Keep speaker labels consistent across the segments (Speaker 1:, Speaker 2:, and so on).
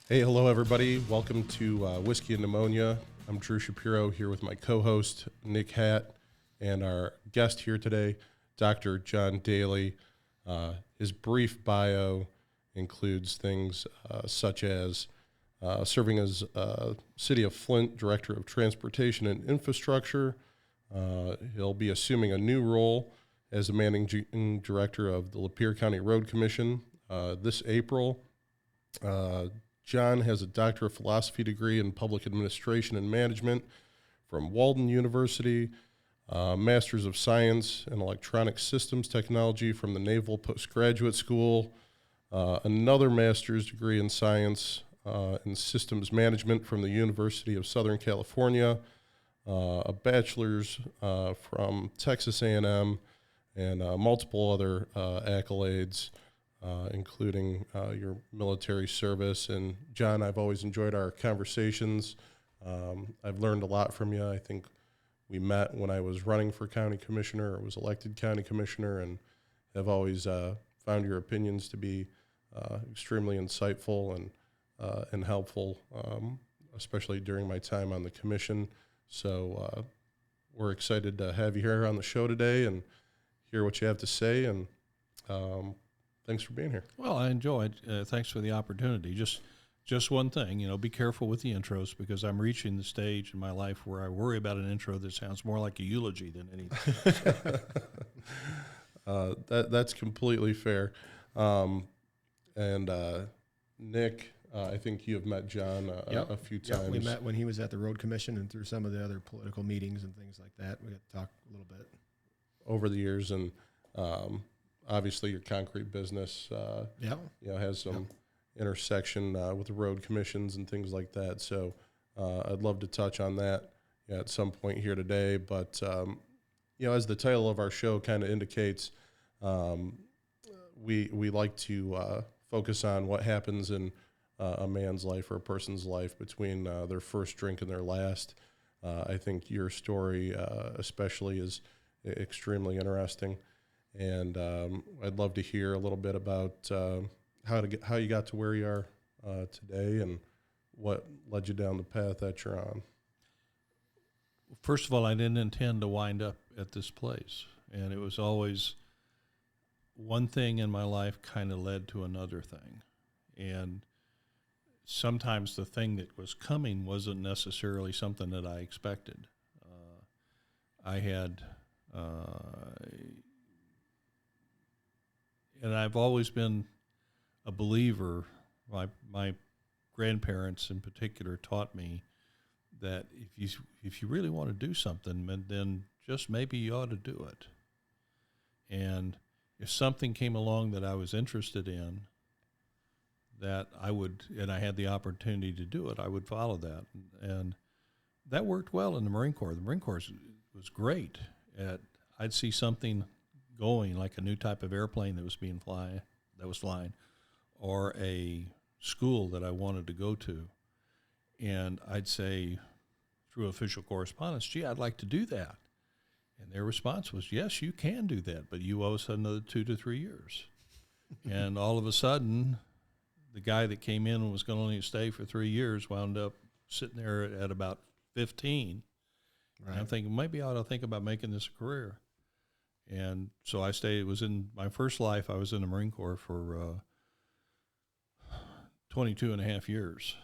Speaker 1: Hey, hello, everybody. Welcome to Whiskey and Pneumonia. I'm Drew Shapiro here with my co-host, Nick Hatt, and our guest here today, Dr. John Daly. His brief bio includes things such as serving as City of Flint Director of Transportation and Infrastructure. He'll be assuming a new role as the Managing Director of the Lapeer County Road Commission this April. John has a Doctor of Philosophy degree in Public Administration and Management from Walden University, Masters of Science in Electronic Systems Technology from the Naval Postgraduate School, another Master's degree in Science in Systems Management from the University of Southern California, a bachelor's from Texas A&M, and multiple other accolades, including your military service. And John, I've always enjoyed our conversations. I've learned a lot from you. I think we met when I was running for county commissioner, or was elected county commissioner, and have always found your opinions to be extremely insightful and helpful, especially during my time on the commission. So we're excited to have you here on the show today and hear what you have to say. And thanks for being here.
Speaker 2: Well, I enjoyed. Thanks for the opportunity. Just one thing, be careful with the intros, because I'm reaching the stage in my life where I worry about an intro that sounds more like a eulogy than anything.
Speaker 1: That's completely fair. And Nick, I think you have met John a few times.
Speaker 3: Yep, we met when he was at the road commission and through some of the other political meetings and things like that. We got to talk a little bit
Speaker 1: over the years, and obviously your concrete business has some intersection with the road commissions and things like that. So I'd love to touch on that at some point here today. But as the title of our show kind of indicates, we like to focus on what happens in a man's life or a person's life between their first drink and their last. I think your story especially is extremely interesting. And I'd love to hear a little bit about how you got to where you are today and what led you down the path that you're on.
Speaker 2: First of all, I didn't intend to wind up at this place. And it was always one thing in my life kind of led to another thing. And sometimes the thing that was coming wasn't necessarily something that I expected. I had... and I've always been a believer. My grandparents in particular taught me that if you really want to do something, then just maybe you ought to do it. And if something came along that I was interested in, that I had the opportunity to do it, I would follow that. And that worked well in the Marine Corps. The Marine Corps was great I'd see something going, like a new type of airplane that was flying, or a school that I wanted to go to, and I'd say through official correspondence, gee, I'd like to do that. And their response was, yes, you can do that, but you owe us another 2 to 3 years. And all of a sudden, the guy that came in and was going to only stay for 3 years wound up sitting there at about 15. Right. And I'm thinking, maybe I ought to think about making this a career. And so I stayed. It was in my first life. I was in the Marine Corps for 22 and a half years,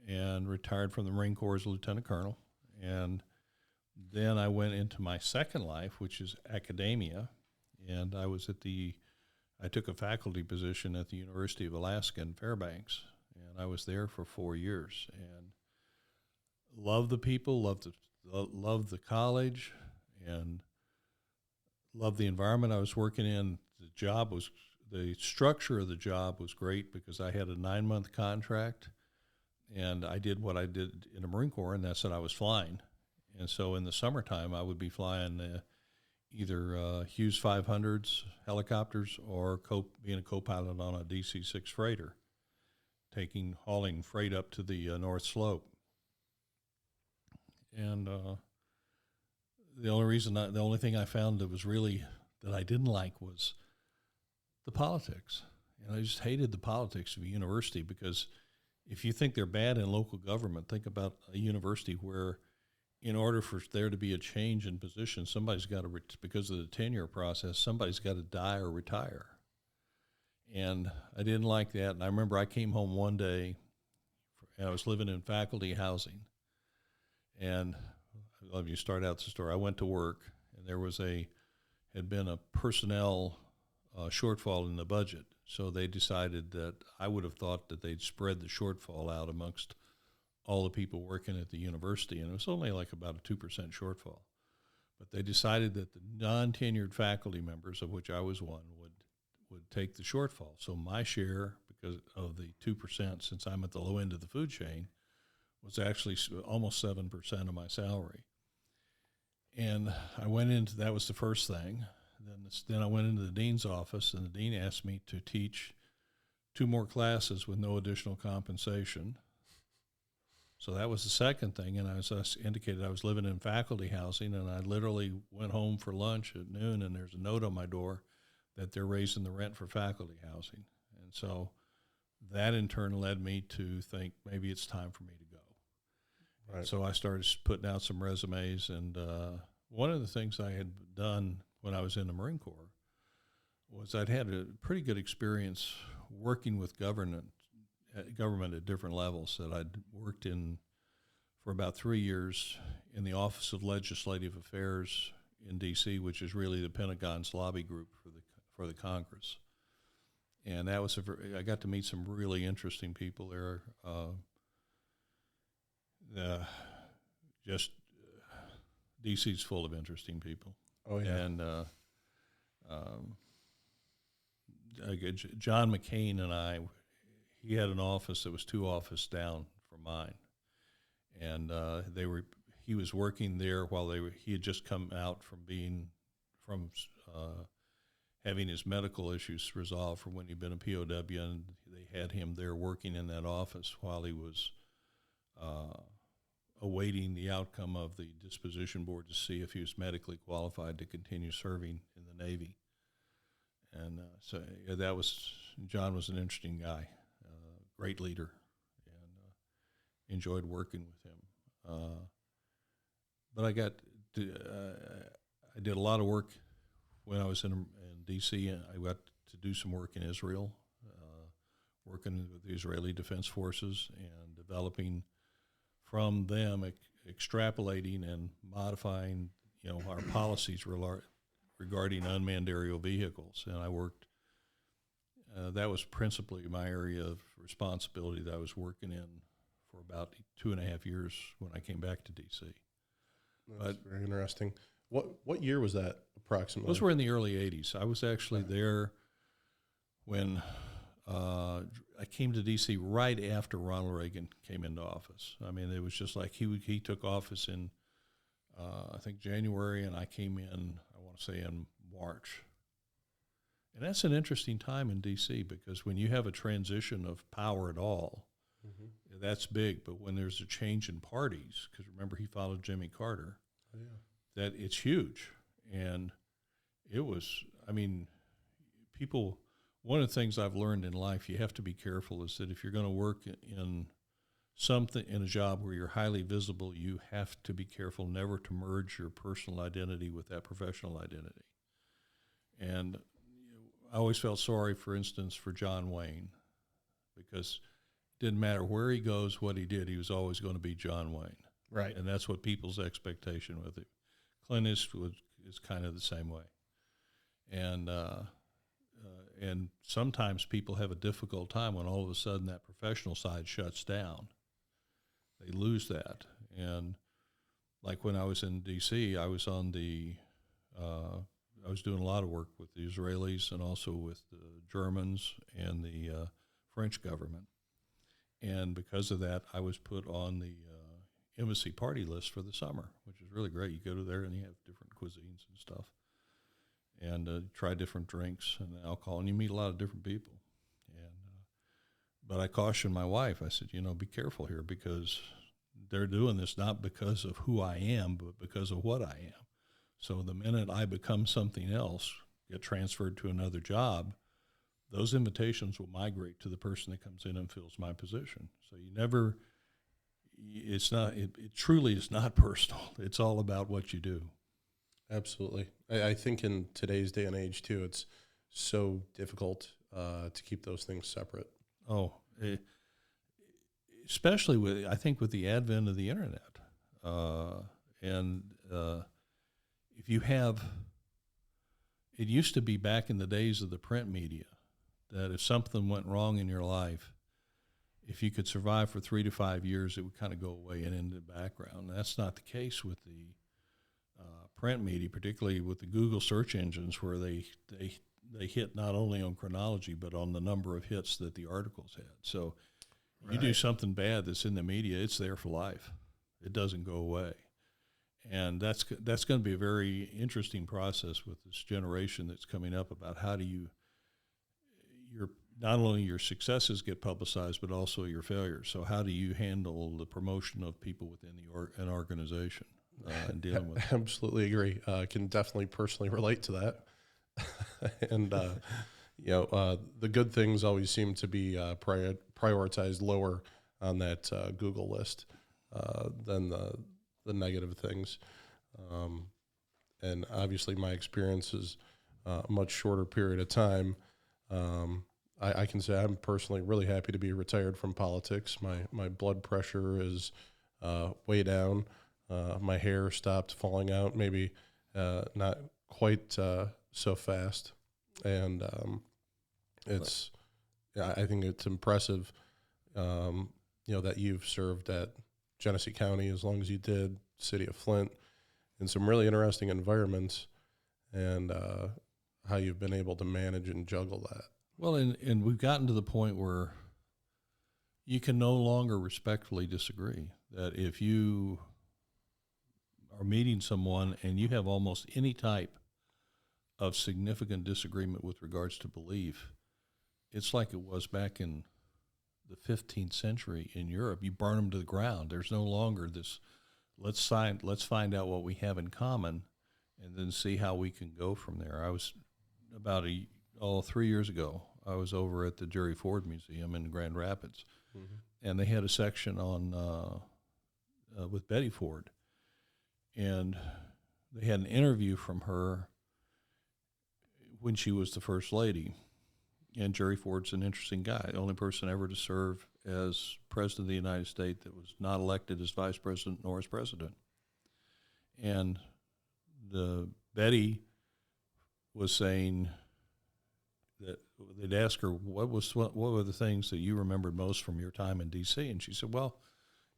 Speaker 2: and retired from the Marine Corps as a lieutenant colonel. And then I went into my second life, which is academia. And I took a faculty position at the University of Alaska in Fairbanks, and I was there for 4 years. And loved the people, loved the college, and loved the environment I was working in. The structure of the job was great because I had a 9-month contract, and I did what I did in the Marine Corps, and that's that I was flying. And so in the summertime, I would be flying either Hughes 500s, helicopters, or being a co-pilot on a DC-6 freighter, hauling freight up to the North Slope. And the only thing I found that I didn't like was the politics. And I just hated the politics of a university, because if you think they're bad in local government, think about a university where, in order for there to be a change in position, somebody's got to, because of the tenure process, somebody's got to die or retire. And I didn't like that. And I remember I came home one day, and I was living in faculty housing. And I love you start out the story. I went to work, and there had been a personnel shortfall in the budget. So they decided that I would have thought that they'd spread the shortfall out amongst all the people working at the university, and it was only like about a 2% shortfall. But they decided that the non-tenured faculty members, of which I was one, would take the shortfall. So my share, because of the 2%, since I'm at the low end of the food chain, was actually almost 7% of my salary. And I went into, that was the first thing. Then I went into the dean's office, and the dean asked me to teach 2 more classes with no additional compensation. So that was the second thing, and as I indicated, I was living in faculty housing, and I literally went home for lunch at noon, and there's a note on my door that they're raising the rent for faculty housing. And so that in turn led me to think maybe it's time for me to go. Right. So I started putting out some resumes, and one of the things I had done when I was in the Marine Corps was I'd had a pretty good experience working with government at different levels. That I'd worked in for about 3 years in the Office of Legislative Affairs in D.C., which is really the Pentagon's lobby group for the Congress. And that was I got to meet some really interesting people there. D.C.'s full of interesting people.
Speaker 1: Oh, yeah.
Speaker 2: And John McCain and I, he had an office that was 2 offices down from mine. And he was working there while he had just come out from having his medical issues resolved from when he'd been a POW, and they had him there working in that office while he was awaiting the outcome of the disposition board to see if he was medically qualified to continue serving in the Navy. And so John was an interesting guy, great leader, and enjoyed working with him. But I did a lot of work when I was in D.C., and I got to do some work in Israel, working with the Israeli Defense Forces and developing from them, extrapolating and modifying, our policies regarding unmanned aerial vehicles. And I worked, that was principally my area of responsibility that I was working in for about 2.5 years when I came back to D.C.
Speaker 1: That's very interesting. What year was that approximately?
Speaker 2: Those were in the early 80s. I was actually there when I came to D.C. right after Ronald Reagan came into office. I mean, it was just like he took office in, I think, January, and I came in, I want to say, in March. And that's an interesting time in D.C. because when you have a transition of power at all, that's big. But when there's a change in parties, because remember he followed Jimmy Carter, that it's huge. And it was, one of the things I've learned in life, you have to be careful, is that if you're going to work in a job where you're highly visible, you have to be careful never to merge your personal identity with that professional identity. And I always felt sorry, for instance, for John Wayne, because it didn't matter where he goes, what he did, he was always going to be John Wayne.
Speaker 3: Right.
Speaker 2: And that's what people's expectation with it. Clint Eastwood is kind of the same way. And sometimes people have a difficult time when all of a sudden that professional side shuts down. They lose that. And like when I was in D.C., I was doing a lot of work with the Israelis and also with the Germans and the French government. And because of that, I was put on the embassy party list for the summer, which is really great. You go to there and you have different cuisines and stuff, and try different drinks and alcohol, and you meet a lot of different people. But I cautioned my wife. I said, be careful here, because they're doing this not because of who I am, but because of what I am. So the minute I become something else, get transferred to another job, those invitations will migrate to the person that comes in and fills my position. So you never, it's not, it truly is not personal. It's all about what you do.
Speaker 1: Absolutely. I think in today's day and age, too, it's so difficult to keep those things separate.
Speaker 2: Oh, especially with, I think, with the advent of the internet. If you have, it used to be back in the days of the print media that if something went wrong in your life, if you could survive for 3 to 5 years, it would kind of go away and into the background. That's not the case with the print media, particularly with the Google search engines, where they hit not only on chronology but on the number of hits that the articles had. So you do something bad that's in the media, it's there for life. It doesn't go away. And that's going to be a very interesting process with this generation that's coming up about how do you not only your successes get publicized, but also your failures. So how do you handle the promotion of people within an organization and dealing with it?
Speaker 1: Absolutely agree. I can definitely personally relate to that. And, the good things always seem to be prioritized lower on that Google list than the negative things. And obviously my experience is a much shorter period of time. I can say I'm personally really happy to be retired from politics. My blood pressure is way down. My hair stopped falling out, maybe not quite so fast. And I think it's impressive, that you've served at Genesee County as long as you did, City of Flint, in some really interesting environments, and how you've been able to manage and juggle that.
Speaker 2: Well, and we've gotten to the point where you can no longer respectfully disagree. That if you are meeting someone and you have almost any type of significant disagreement with regards to belief, it's like it was back in the 15th century in Europe. You burn them to the ground. There's no longer this, let's find out what we have in common and then see how we can go from there. I was about 3 years ago, I was over at the Jerry Ford Museum in Grand Rapids, and they had a section on with Betty Ford, and they had an interview from her when she was the First Lady. And Jerry Ford's an interesting guy, the only person ever to serve as President of the United States that was not elected as Vice President nor as President. And Betty was saying that they'd ask her, what were the things that you remembered most from your time in D.C.? And she said, well,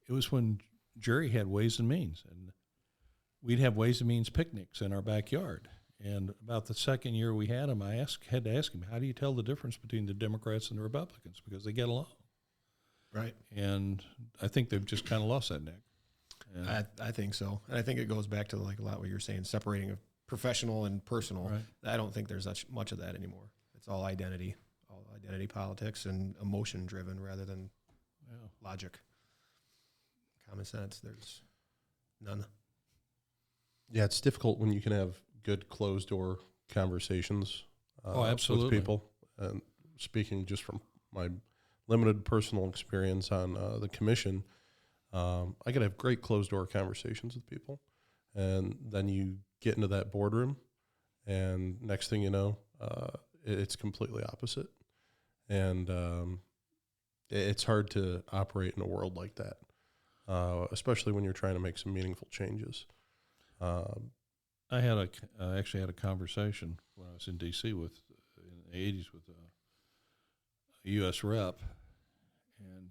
Speaker 2: it was when Jerry had Ways and Means, and we'd have Ways and Means picnics in our backyard. And about the second year we had him, I had to ask him, how do you tell the difference between the Democrats and the Republicans? Because they get along.
Speaker 3: Right.
Speaker 2: And I think they've just kind of lost that, Nick.
Speaker 3: I think so. And I think it goes back to like a lot what you're saying, separating of professional and personal.
Speaker 2: Right.
Speaker 3: I don't think there's much of that anymore. It's all identity politics and emotion driven rather than logic. Common sense, there's none.
Speaker 1: Yeah, it's difficult when you can have good closed door conversations
Speaker 2: absolutely.
Speaker 1: with people. And speaking just from my limited personal experience on the commission, I could have great closed door conversations with people, and then you get into that boardroom, and next thing you know, it's completely opposite. And it's hard to operate in a world like that, especially when you're trying to make some meaningful changes.
Speaker 2: I actually had a conversation when I was in D.C. in the 80s with a U.S. rep, and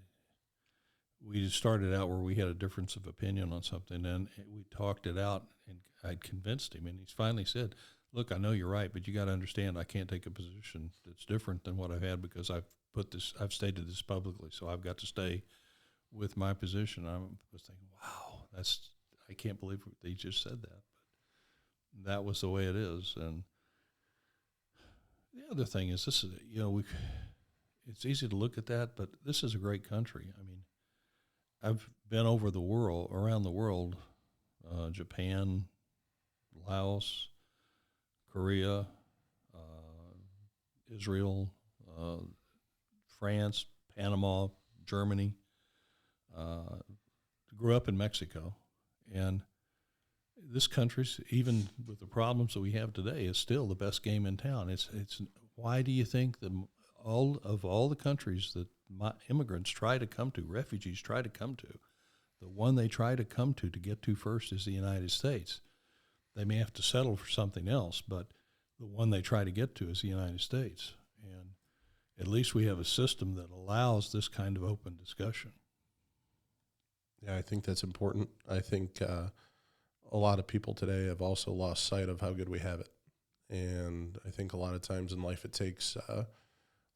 Speaker 2: we just started out where we had a difference of opinion on something, and we talked it out, and I'd convinced him, and he finally said, look, I know you're right, but you got to understand I can't take a position that's different than what I've had because I've stated this publicly, so I've got to stay with my position. I was thinking, wow, I can't believe they just said that. But that was the way it is. And the other thing is, this is, it's easy to look at that, but this is a great country. I mean, I've been around the world, Japan, Laos, Korea, Israel, France, Panama, Germany. Grew up in Mexico, and this country's, even with the problems that we have today, is still the best game in town. It's why do you think that all the countries that immigrants try to come to, refugees try to come to, the one they try to come to get to first is the United States. They may have to settle for something else, but the one they try to get to is the United States. And at least we have a system that allows this kind of open discussion.
Speaker 1: Yeah, I think that's important. I think a lot of people today have also lost sight of how good we have it. And I think a lot of times in life it takes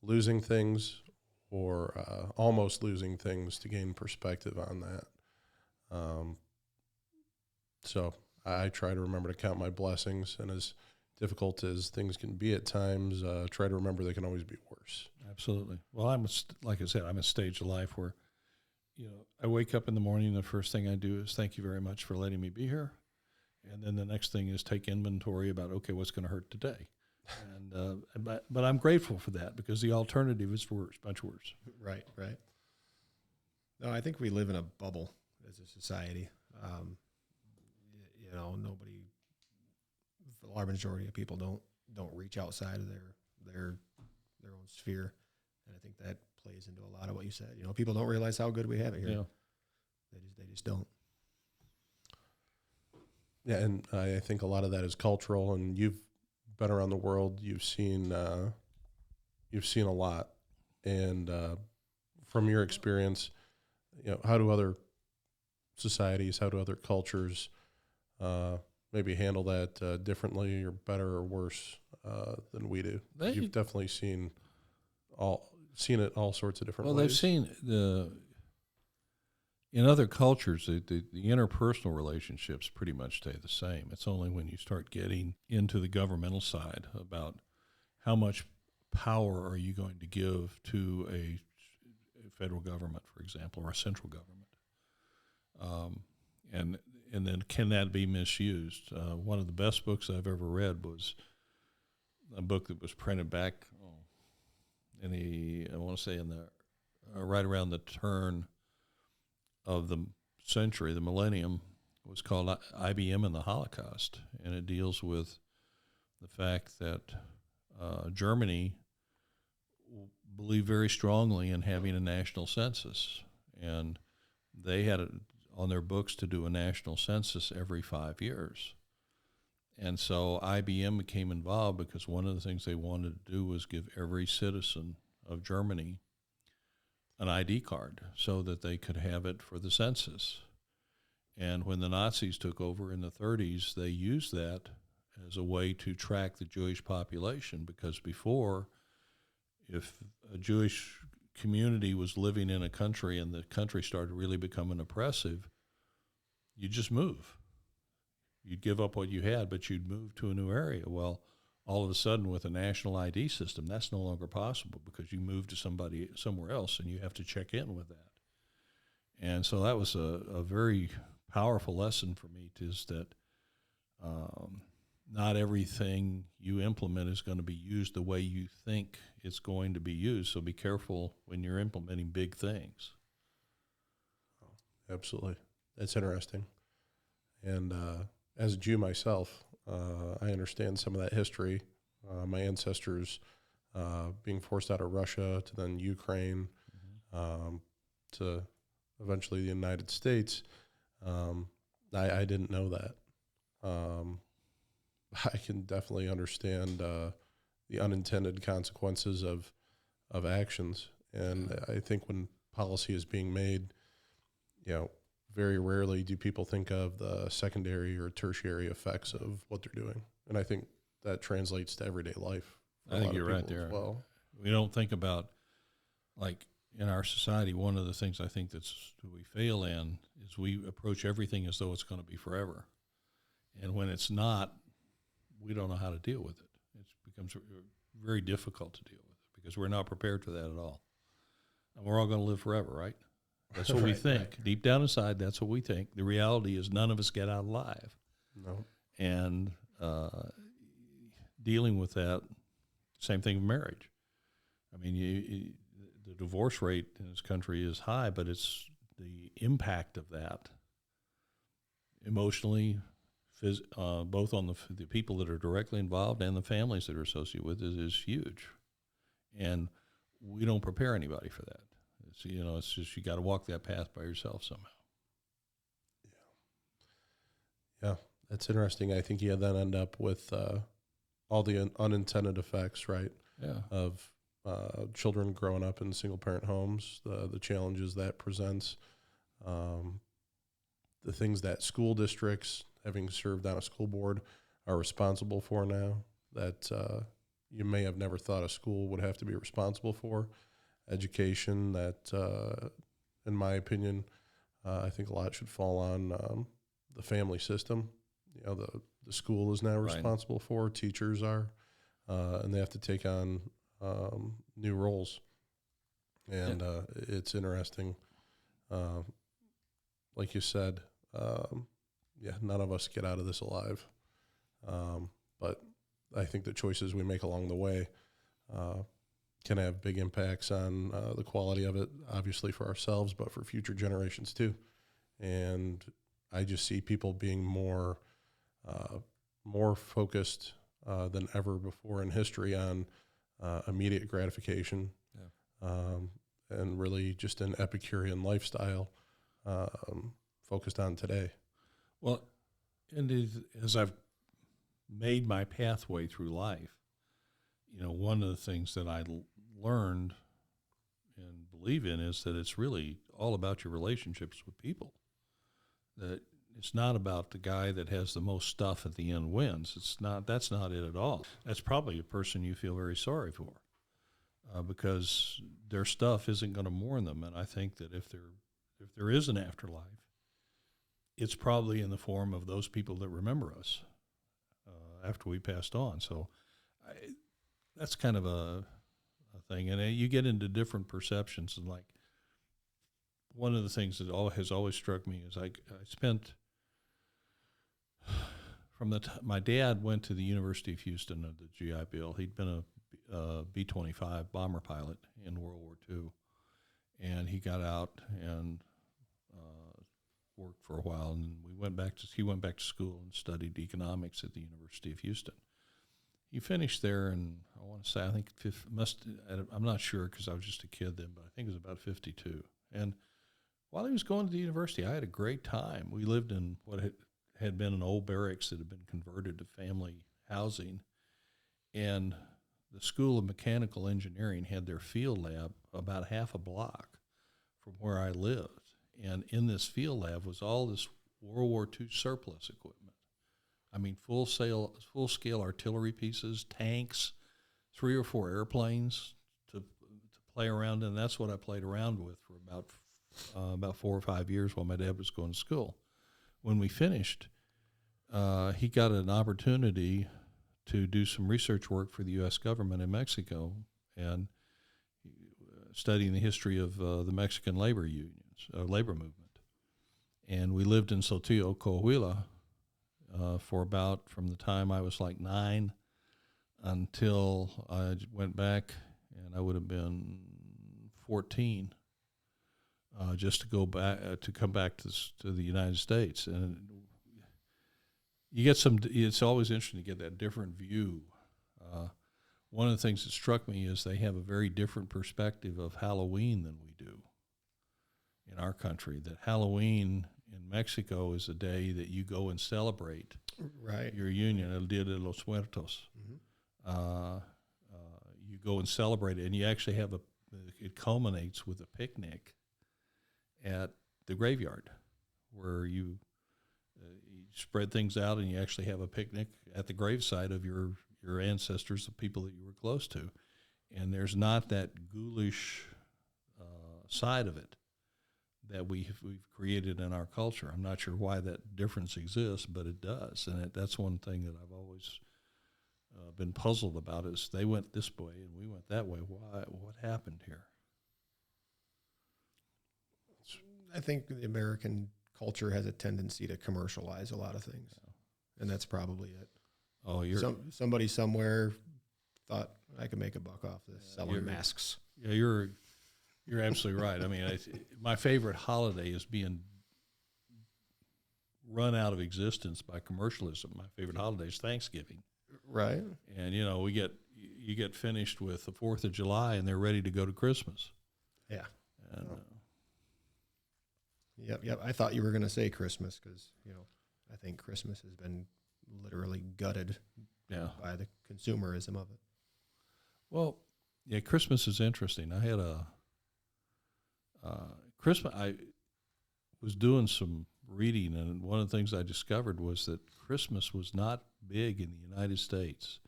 Speaker 1: losing things or almost losing things to gain perspective on that. So I try to remember to count my blessings, and as difficult as things can be at times, try to remember they can always be worse.
Speaker 2: Absolutely. Well, like I said, I'm a stage of life where, I wake up in the morning and the first thing I do is thank you very much for letting me be here. And then the next thing is take inventory about, okay, what's going to hurt today? And but I'm grateful for that, because the alternative is worse, much worse.
Speaker 3: Right. No, I think we live in a bubble as a society. Nobody, the large majority of people don't reach outside of their own sphere, and I think that plays into a lot of what you said. People don't realize how good we have it here.
Speaker 2: Yeah.
Speaker 3: They just don't.
Speaker 1: Yeah, and I think a lot of that is cultural, and you've been around the world. You've seen a lot, and from your experience, how do other societies, how do other cultures maybe handle that differently, or better or worse than we do? You've definitely seen it all sorts of different ways.
Speaker 2: Well, they've seen in other cultures, the interpersonal relationships pretty much stay the same. It's only when you start getting into the governmental side about how much power are you going to give to a federal government, for example, or a central government, and then can that be misused? One of the best books I've ever read was a book that was printed back right around the turn of the century, the millennium. It was called IBM and the Holocaust, and it deals with the fact that Germany believed very strongly in having a national census, and they had it on their books to do a national census every 5 years. And so IBM became involved because one of the things they wanted to do was give every citizen of Germany an ID card so that they could have it for the census. And when the Nazis took over in the 30s, they used that as a way to track the Jewish population, because before, if a Jewish community was living in a country and the country started really becoming oppressive, you'd just move. You'd give up what you had, but you'd move to a new area. Well, all of a sudden, with a national ID system, that's no longer possible, because you move to somewhere else and you have to check in with that. And so that was a very powerful lesson for me, is that not everything you implement is going to be used the way you think it's going to be used. So be careful when you're implementing big things.
Speaker 1: Absolutely. That's interesting. And as a Jew myself, I understand some of that history. My ancestors being forced out of Russia to then Ukraine, to eventually the United States. I didn't know that. I can definitely understand the unintended consequences of actions. And I think when policy is being made, very rarely do people think of the secondary or tertiary effects of what they're doing. And I think that translates to everyday life.
Speaker 2: I think you're right there.
Speaker 1: Well,
Speaker 2: we don't think about, like, in our society, one of the things I think that we fail in is we approach everything as though it's going to be forever. And when it's not, we don't know how to deal with it. It becomes very difficult to deal with it because we're not prepared for that at all. And we're all going to live forever, right? That's what we think. Right. Deep down inside, that's what we think. The reality is none of us get out alive.
Speaker 1: No.
Speaker 2: And dealing with that, same thing with marriage. I mean, the divorce rate in this country is high, but it's the impact of that emotionally, both on the people that are directly involved and the families that are associated with it, is huge. And we don't prepare anybody for that. It's just you got to walk that path by yourself somehow.
Speaker 1: Yeah, that's interesting. I think you then end up with all the unintended effects, right?
Speaker 2: Yeah.
Speaker 1: Of children growing up in single-parent homes, the challenges that presents, the things that school districts, having served on a school board, are responsible for now that you may have never thought a school would have to be responsible for. Education that, in my opinion, I think a lot should fall on the family system. The school is now responsible for, teachers are, and they have to take on new roles. And it's interesting. Like you said, none of us get out of this alive. But I think the choices we make along the way can have big impacts on the quality of it, obviously for ourselves, but for future generations too. And I just see people being more focused than ever before in history on immediate gratification, and really just an Epicurean lifestyle focused on today.
Speaker 2: Well, and as I've made my pathway through life, one of the things that I learned and believe in is that it's really all about your relationships with people. That it's not about the guy that has the most stuff at the end wins. That's not it at all. That's probably a person you feel very sorry for, because their stuff isn't going to mourn them. And I think that if there is an afterlife, it's probably in the form of those people that remember us after we passed on. So that's kind of a thing. And you get into different perceptions. And like one of the things that has always struck me is I spent my dad went to the University of Houston of the GI Bill. He'd been a B-25 bomber pilot in World War II, and he got out and worked for a while. And he went back to school and studied economics at the University of Houston. He finished there, and I want to say I'm not sure because I was just a kid then, but I think it was about 52. And while he was going to the university, I had a great time. We lived in what had been an old barracks that had been converted to family housing, and the School of Mechanical Engineering had their field lab about half a block from where I lived. And in this field lab was all this World War II surplus equipment. I mean, full-scale artillery pieces, tanks, 3 or 4 airplanes to play around in. And that's what I played around with for about 4 or 5 years while my dad was going to school. When we finished, he got an opportunity to do some research work for the U.S. government in Mexico and studying the history of the Mexican labor movement. And we lived in Saltillo, Coahuila, from the time I was like 9 until I went back, and I would have been 14, just to come back to the United States. And you get it's always interesting to get that different view. One of the things that struck me is they have a very different perspective of Halloween than we do in our country. That Halloween in Mexico is a day that you go and celebrate your union, El Dia de los Muertos. Mm-hmm. You go and celebrate it, and you actually it culminates with a picnic at the graveyard where you spread things out and you actually have a picnic at the gravesite of your ancestors, the people that you were close to. And there's not that ghoulish side of it that we've created in our culture. I'm not sure why that difference exists, but it does. And that's one thing that I've always been puzzled about is they went this way and we went that way. Why? What happened here?
Speaker 3: I think the American culture has a tendency to commercialize a lot of things, and that's probably it.
Speaker 2: Oh,
Speaker 3: somebody somewhere thought, I could make a buck off this selling masks.
Speaker 2: Yeah, you're absolutely right. I mean, my favorite holiday is being run out of existence by commercialism. My favorite holiday is Thanksgiving.
Speaker 3: Right.
Speaker 2: And you get finished with the 4th of July and they're ready to go to Christmas.
Speaker 3: Yeah.
Speaker 2: And,
Speaker 3: Yep. I thought you were going to say Christmas because, I think Christmas has been literally gutted by the consumerism of it.
Speaker 2: Well, yeah, Christmas is interesting. I had Christmas. I was doing some reading, and one of the things I discovered was that Christmas was not big in the United States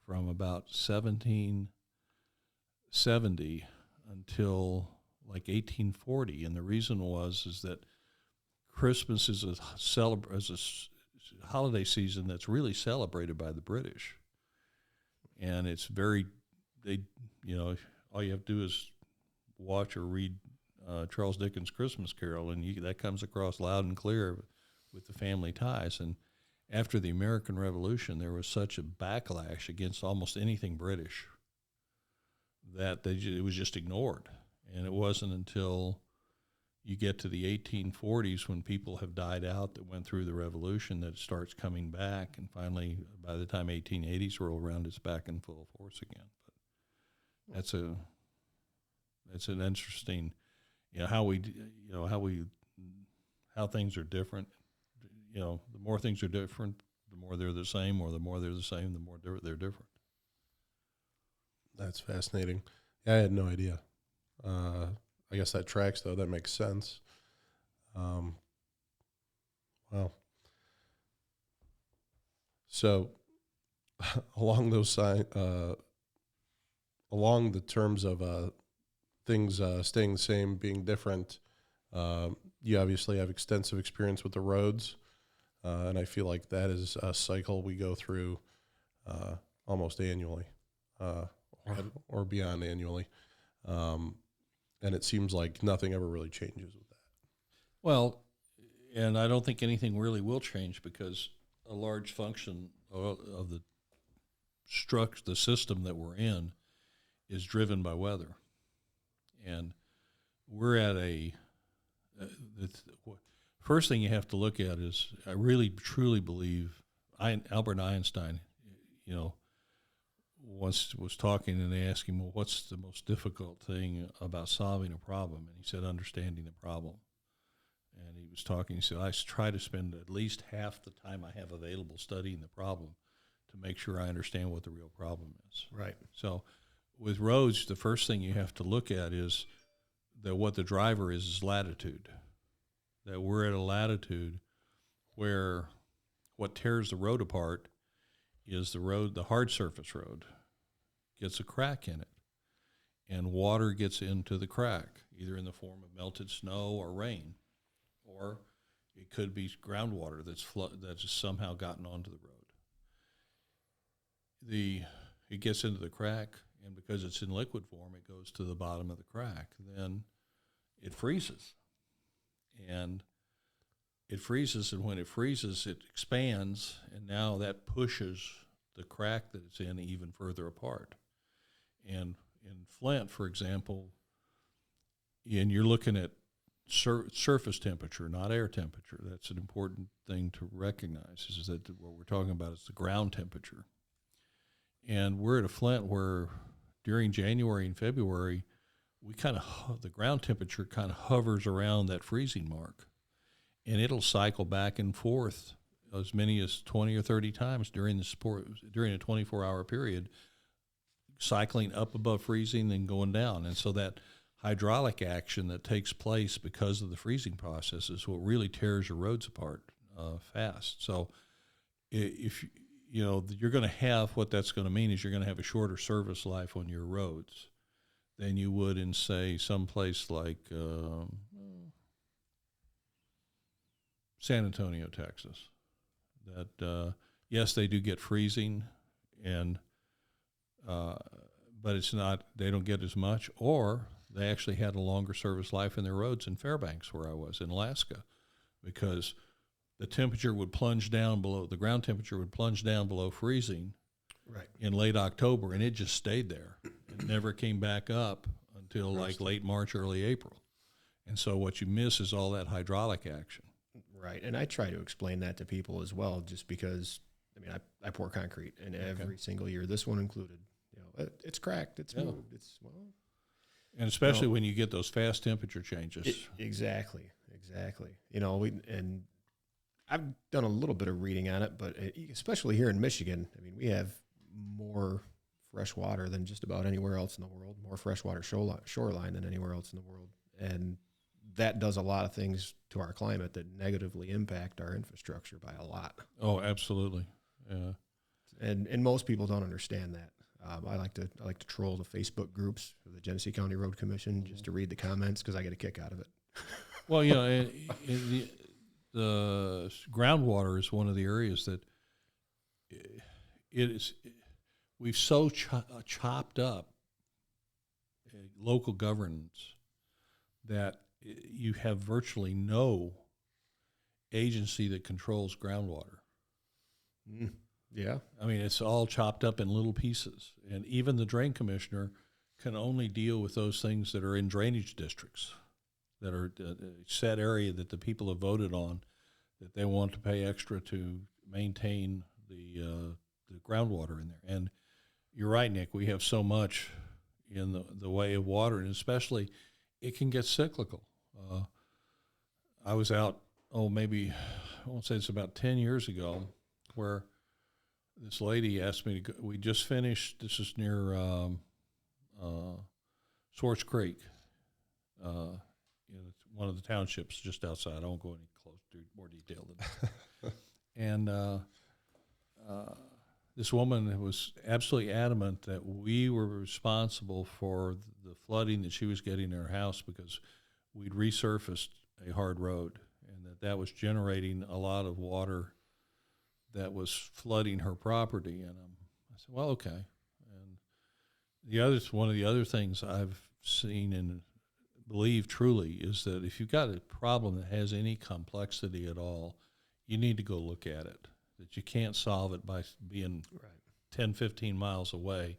Speaker 2: from about 1770 until like 1840, and the reason is that Christmas is a holiday season that's really celebrated by the British, and it's very all you have to do is watch or read Charles Dickens' Christmas Carol, and that comes across loud and clear with the family ties. And after the American Revolution, there was such a backlash against almost anything British that it was just ignored. And it wasn't until you get to the 1840s, when people have died out that went through the revolution, that it starts coming back. And finally, by the time 1880s roll around, it's back in full force again. But that's an interesting, how things are different. The more things are different, the more they're the same, or the more they're the same, the more they're different.
Speaker 1: That's fascinating. Yeah, I had no idea. I guess that tracks, though. That makes sense. Wow. So, along those along the terms of things staying the same, being different, you obviously have extensive experience with the roads, and I feel like that is a cycle we go through almost annually, or beyond annually. And it seems like nothing ever really changes with that.
Speaker 2: Well, and I don't think anything really will change, because a large function of the system that we're in is driven by weather. And we're at the first thing you have to look at is, I really truly believe, Albert Einstein, once was talking, and they asked him, well, what's the most difficult thing about solving a problem? And he said, understanding the problem. And he was talking, he said, I try to spend at least half the time I have available studying the problem to make sure I understand what the real problem is.
Speaker 3: Right.
Speaker 2: So with roads, the first thing you have to look at is that what the driver is latitude. That we're at a latitude where what tears the road apart is the hard surface road gets a crack in it, and water gets into the crack, either in the form of melted snow or rain, or it could be groundwater that's somehow gotten onto the road. It gets into the crack, and because it's in liquid form, it goes to the bottom of the crack. Then it freezes, and when it freezes, it expands, and now that pushes the crack that it's in even further apart. And in Flint, for example, and you're looking at surface temperature, not air temperature. That's an important thing to recognize, is that what we're talking about is the ground temperature. And we're at a Flint where during January and February, the ground temperature kind of hovers around that freezing mark. And it'll cycle back and forth as many as 20 or 30 times during a 24-hour period, cycling up above freezing and going down. And so that hydraulic action that takes place because of the freezing process is what really tears your roads apart fast. So if you're going to have, what that's going to mean is you're going to have a shorter service life on your roads than you would in, say, someplace like San Antonio, Texas. That yes, they do get freezing, and but it's not, they don't get as much, or they actually had a longer service life in their roads in Fairbanks, where I was in Alaska, because the temperature would plunge down below, the ground temperature would plunge down below freezing,
Speaker 3: Right.
Speaker 2: in late October, and it just stayed there. It never came back up until like late March, early April. And so what you miss is all that hydraulic action.
Speaker 3: Right. And I try to explain that to people as well, just because, I mean, I pour concrete, and every single year, this one included, it's cracked, it's moved, it's,
Speaker 2: And especially when you get those fast temperature changes.
Speaker 3: Exactly. And I've done a little bit of reading on it, but especially here in Michigan, I mean, we have more fresh water than just about anywhere else in the world, more freshwater shoreline than anywhere else in the world. And that does a lot of things to our climate that negatively impact our infrastructure by a lot.
Speaker 2: Oh, absolutely. Yeah.
Speaker 3: And most people don't understand that. I like to troll the Facebook groups of the Genesee County Road Commission just to read the comments because I get a kick out of it.
Speaker 2: Well, the groundwater is one of the areas that we've so chopped up local governance that you have virtually no agency that controls groundwater.
Speaker 3: Yeah.
Speaker 2: I mean, it's all chopped up in little pieces. And even the drain commissioner can only deal with those things that are in drainage districts, that are a set area that the people have voted on, that they want to pay extra to maintain the groundwater in there. And you're right, Nick, we have so much in the way of water, and especially it can get cyclical. I was out, maybe, I won't say it's about 10 years ago, where this lady asked me to go. We just finished, this is near Swartz Creek, one of the townships just outside. I won't go any close to more detail than that. And this woman was absolutely adamant that we were responsible for the flooding that she was getting in her house because we'd resurfaced a hard road, and that was generating a lot of water that was flooding her property. And I said, well, okay. And one of the other things I've seen and believe truly is that if you've got a problem that has any complexity at all, you need to go look at it, that you can't solve it by being 10, 15 miles away,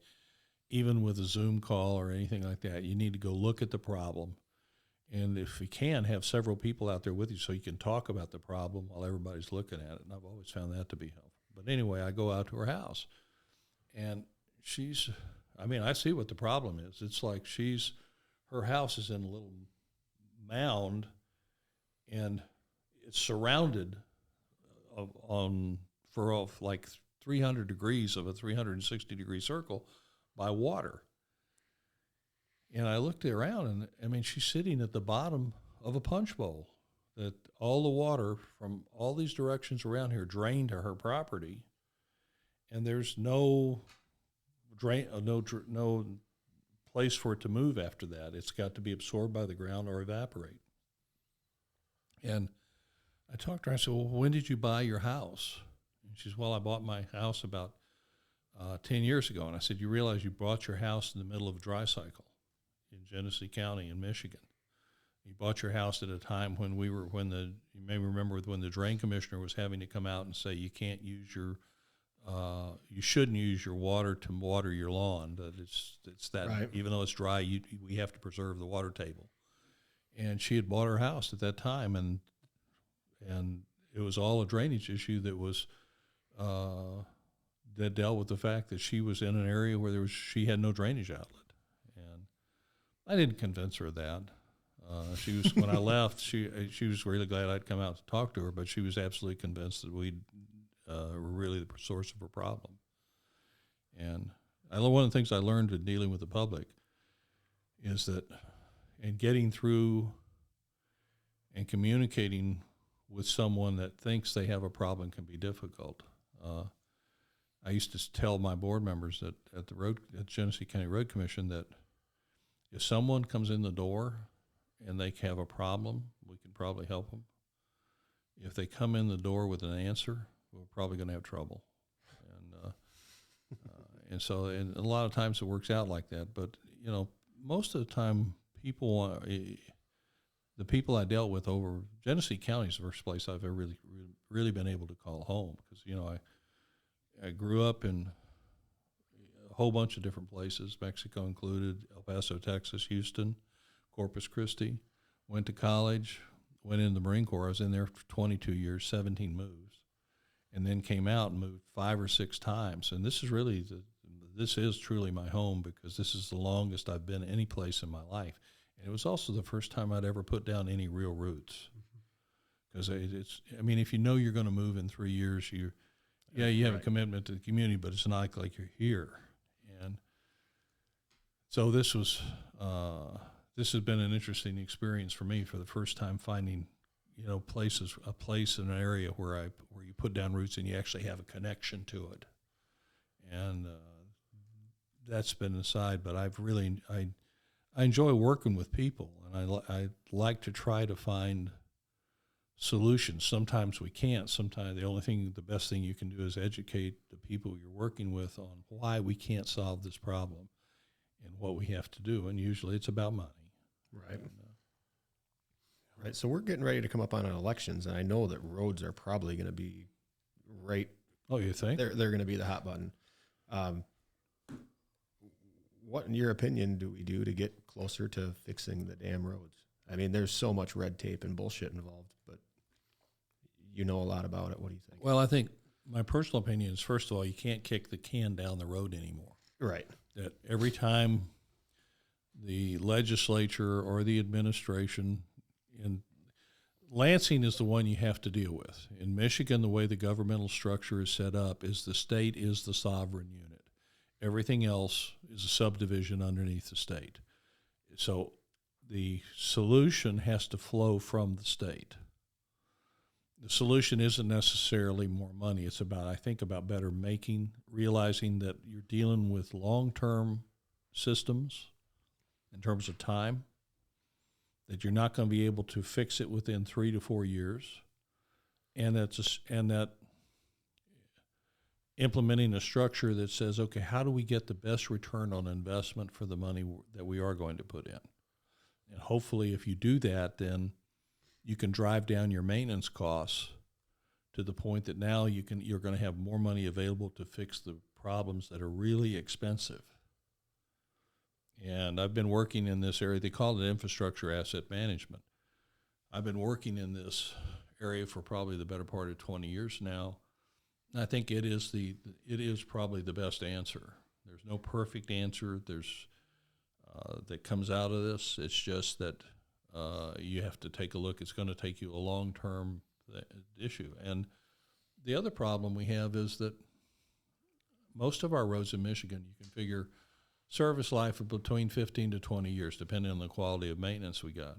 Speaker 2: even with a Zoom call or anything like that. You need to go look at the problem. And if you can, have several people out there with you so you can talk about the problem while everybody's looking at it. And I've always found that to be helpful. But anyway, I go out to her house, and I see what the problem is. It's like her house is in a little mound, and it's surrounded for like 300 degrees of a 360-degree circle by water. And I looked around, and she's sitting at the bottom of a punch bowl that all the water from all these directions around here drained to her property, and there's no place for it to move after that. It's got to be absorbed by the ground or evaporate. And I talked to her. I said, well, when did you buy your house? And she said, well, I bought my house about 10 years ago. And I said, you realize you bought your house in the middle of a dry cycle in Genesee County in Michigan. You bought your house at a time when you may remember when the drain commissioner was having to come out and say you can't use you shouldn't use your water to water your lawn. That it's that right. Even though it's dry, we have to preserve the water table. And she had bought her house at that time, and it was all a drainage issue that was that dealt with the fact that she was in an area where she had no drainage outlet. And I didn't convince her of that. She was when I left. She was really glad I'd come out to talk to her, but she was absolutely convinced that we were really the source of her problem. And one of the things I learned in dealing with the public is that in getting through and communicating with someone that thinks they have a problem can be difficult. I used to tell my board members that at Genesee County Road Commission that if someone comes in the door and they have a problem, we can probably help them. If they come in the door with an answer, we're probably going to have trouble. And so a lot of times it works out like that. But, most of the time the people I dealt with over Genesee County is the first place I've ever really been able to call home because, I grew up in a whole bunch of different places, Mexico included, El Paso, Texas, Houston, Corpus Christi. Went to college, went in the Marine Corps. I was in there for 22 years, 17 moves, and then came out and moved 5 or 6 times. And this is truly my home, because this is the longest I've been any place in my life. And it was also the first time I'd ever put down any real roots. Because if you know you're going to move in 3 years, you have a commitment to the community, but it's not like you're here. And so this has been an interesting experience for me, for the first time finding, a place in an area where you put down roots and you actually have a connection to it. And that's been aside, but I enjoy working with people, and I like to try to find solutions. Sometimes we can't. Sometimes the best thing you can do is educate the people you're working with on why we can't solve this problem and what we have to do. And usually it's about money.
Speaker 3: Right. Right. So we're getting ready to come up on elections, and I know that roads are probably going to be right.
Speaker 2: Oh, you think?
Speaker 3: They're going to be the hot button. What, in your opinion, do we do to get closer to fixing the damn roads? I mean, there's so much red tape and bullshit involved, but you know a lot about it. What do you think?
Speaker 2: Well, I think my personal opinion is, first of all, you can't kick the can down the road anymore.
Speaker 3: Right.
Speaker 2: That every time the legislature or the administration, in Lansing is the one you have to deal with. In Michigan, the way the governmental structure is set up is the state is the sovereign unit. Everything else is a subdivision underneath the state. So the solution has to flow from the state. The solution isn't necessarily more money. It's about better realizing that you're dealing with long-term systems in terms of time, that you're not going to be able to fix it within 3 to 4 years, and that implementing a structure that says, okay, how do we get the best return on investment for the money that we are going to put in? And hopefully if you do that, then you can drive down your maintenance costs to the point that now you're going to have more money available to fix the problems that are really expensive. And I've been working in this area. They call it infrastructure asset management. I've been working in this area for probably the better part of 20 years now. And I think it is probably the best answer. There's no perfect answer. That comes out of this. It's just that you have to take a look. It's going to take you a long-term issue. And the other problem we have is that most of our roads in Michigan, you can figure service life of between 15 to 20 years, depending on the quality of maintenance we got.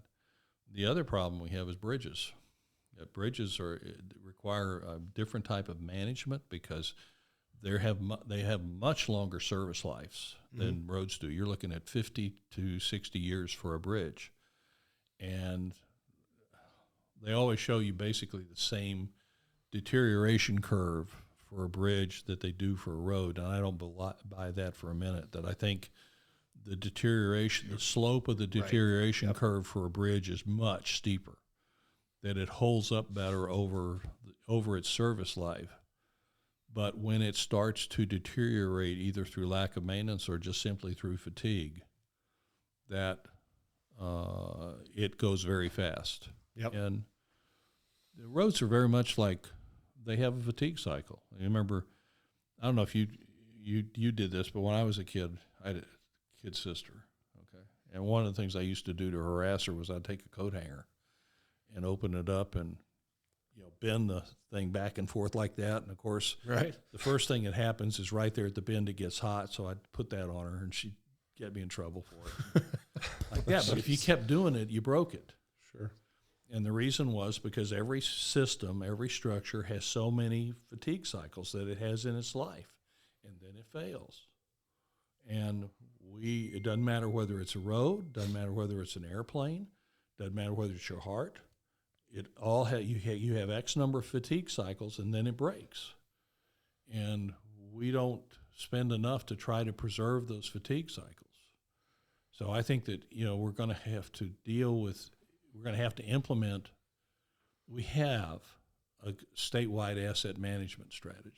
Speaker 2: The other problem we have is bridges. Bridges require a different type of management because they have much longer service lives than roads do. You're looking at 50 to 60 years for a bridge. And they always show you basically the same deterioration curve for a bridge that they do for a road. And I don't buy that for a minute, that I think the slope of the deterioration curve for a bridge is much steeper, that it holds up better over its service life. But when it starts to deteriorate, either through lack of maintenance or just simply through fatigue, that it goes very fast.
Speaker 3: Yep.
Speaker 2: And the roads are very much like they have a fatigue cycle. I remember, I don't know if you did this, but when I was a kid, I had a kid sister, okay? And one of the things I used to do to harass her was I'd take a coat hanger and open it up and bend the thing back and forth like that. And, of course, the first thing that happens is right there at the bend it gets hot, so I'd put that on her, and she'd get me in trouble for it. Like that. But if you kept doing it, you broke it.
Speaker 1: Sure.
Speaker 2: And the reason was because every system, every structure has so many fatigue cycles that it has in its life, and then it fails. And it doesn't matter whether it's a road, doesn't matter whether it's an airplane, doesn't matter whether it's your heart. It all you have X number of fatigue cycles, and then it breaks. And we don't spend enough to try to preserve those fatigue cycles. So I think that we're going to have to implement. We have a statewide asset management strategy.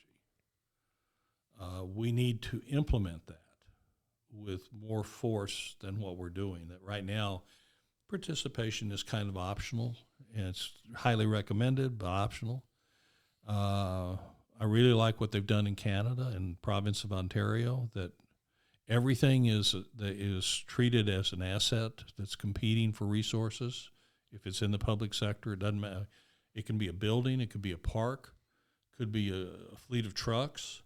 Speaker 2: We need to implement that. with more force than what we're doing. That right now, participation is kind of optional, and it's highly recommended, but optional. I really like what they've done in Canada and province of Ontario, that everything is treated as an asset that's competing for resources. If it's in the public sector, it doesn't matter. It can be a building, it could be a park, could be a fleet of trucks,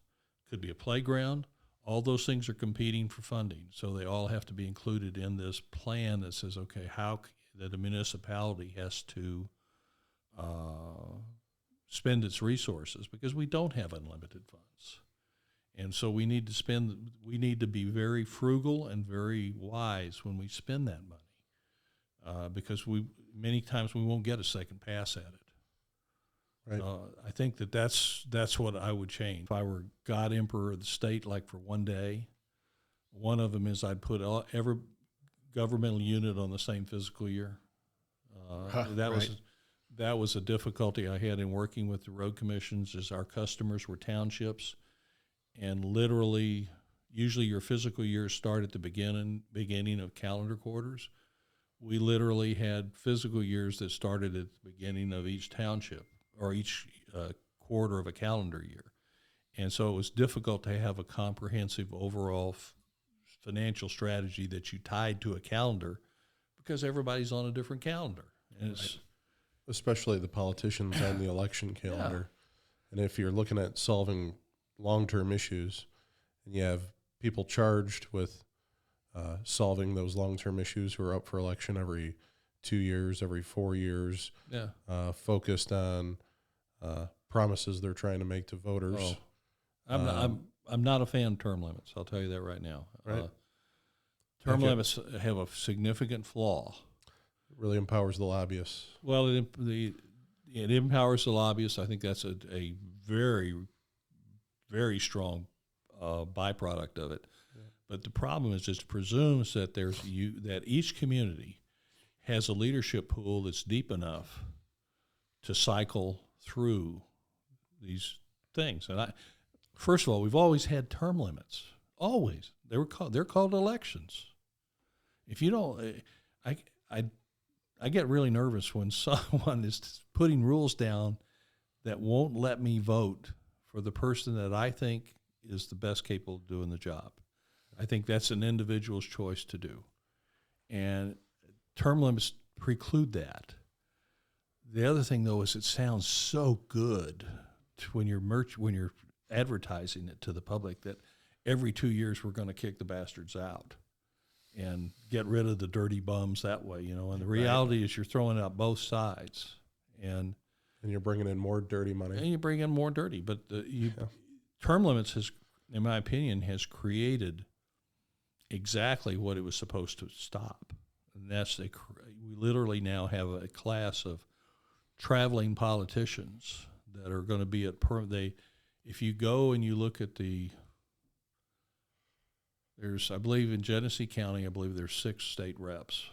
Speaker 2: could be a playground. All those things are competing for funding, so they all have to be included in this plan that says, okay, how that a municipality has to spend its resources, because we don't have unlimited funds. And so we need to be very frugal and very wise when we spend that money, because many times we won't get a second pass at it.
Speaker 1: Right.
Speaker 2: I think that's what I would change. If I were God Emperor of the state, like for one day, one of them is I'd put every governmental unit on the same fiscal year. That was a difficulty I had in working with the road commissions, is our customers were townships, and literally, usually your fiscal years start at the beginning of calendar quarters. We literally had fiscal years that started at the beginning of each township, or each quarter of a calendar year. And so it was difficult to have a comprehensive overall financial strategy that you tied to a calendar, because everybody's on a different calendar. And it's
Speaker 1: especially the politicians on the election calendar. Yeah. And if you're looking at solving long-term issues, and you have people charged with solving those long-term issues who are up for election every 2 years, every 4 years, focused on promises they're trying to make to voters.
Speaker 2: I'm not a fan of term limits. I'll tell you that right now.
Speaker 1: Right.
Speaker 2: Term limits have a significant flaw.
Speaker 1: It really empowers the lobbyists.
Speaker 2: Well, it empowers the lobbyists. I think that's a very, very strong byproduct of it. Yeah. But the problem is, it presumes that that each community has a leadership pool that's deep enough to cycle through these things. And first of all, we've always had term limits. Always. They're called elections. If you don't, I get really nervous when someone is putting rules down that won't let me vote for the person that I think is the best capable of doing the job. I think that's an individual's choice to do. And term limits preclude that. The other thing, though, is it sounds so good when you're advertising it to the public that every 2 years we're going to kick the bastards out and get rid of the dirty bums that way, And the reality is you're throwing out both sides, and
Speaker 1: you're bringing in more dirty money.
Speaker 2: And you bring in more dirty, but term limits in my opinion, has created exactly what it was supposed to stop. And that's we literally now have a class of traveling politicians that are going to be if you go and you look at I believe in Genesee County, there's 6 state reps.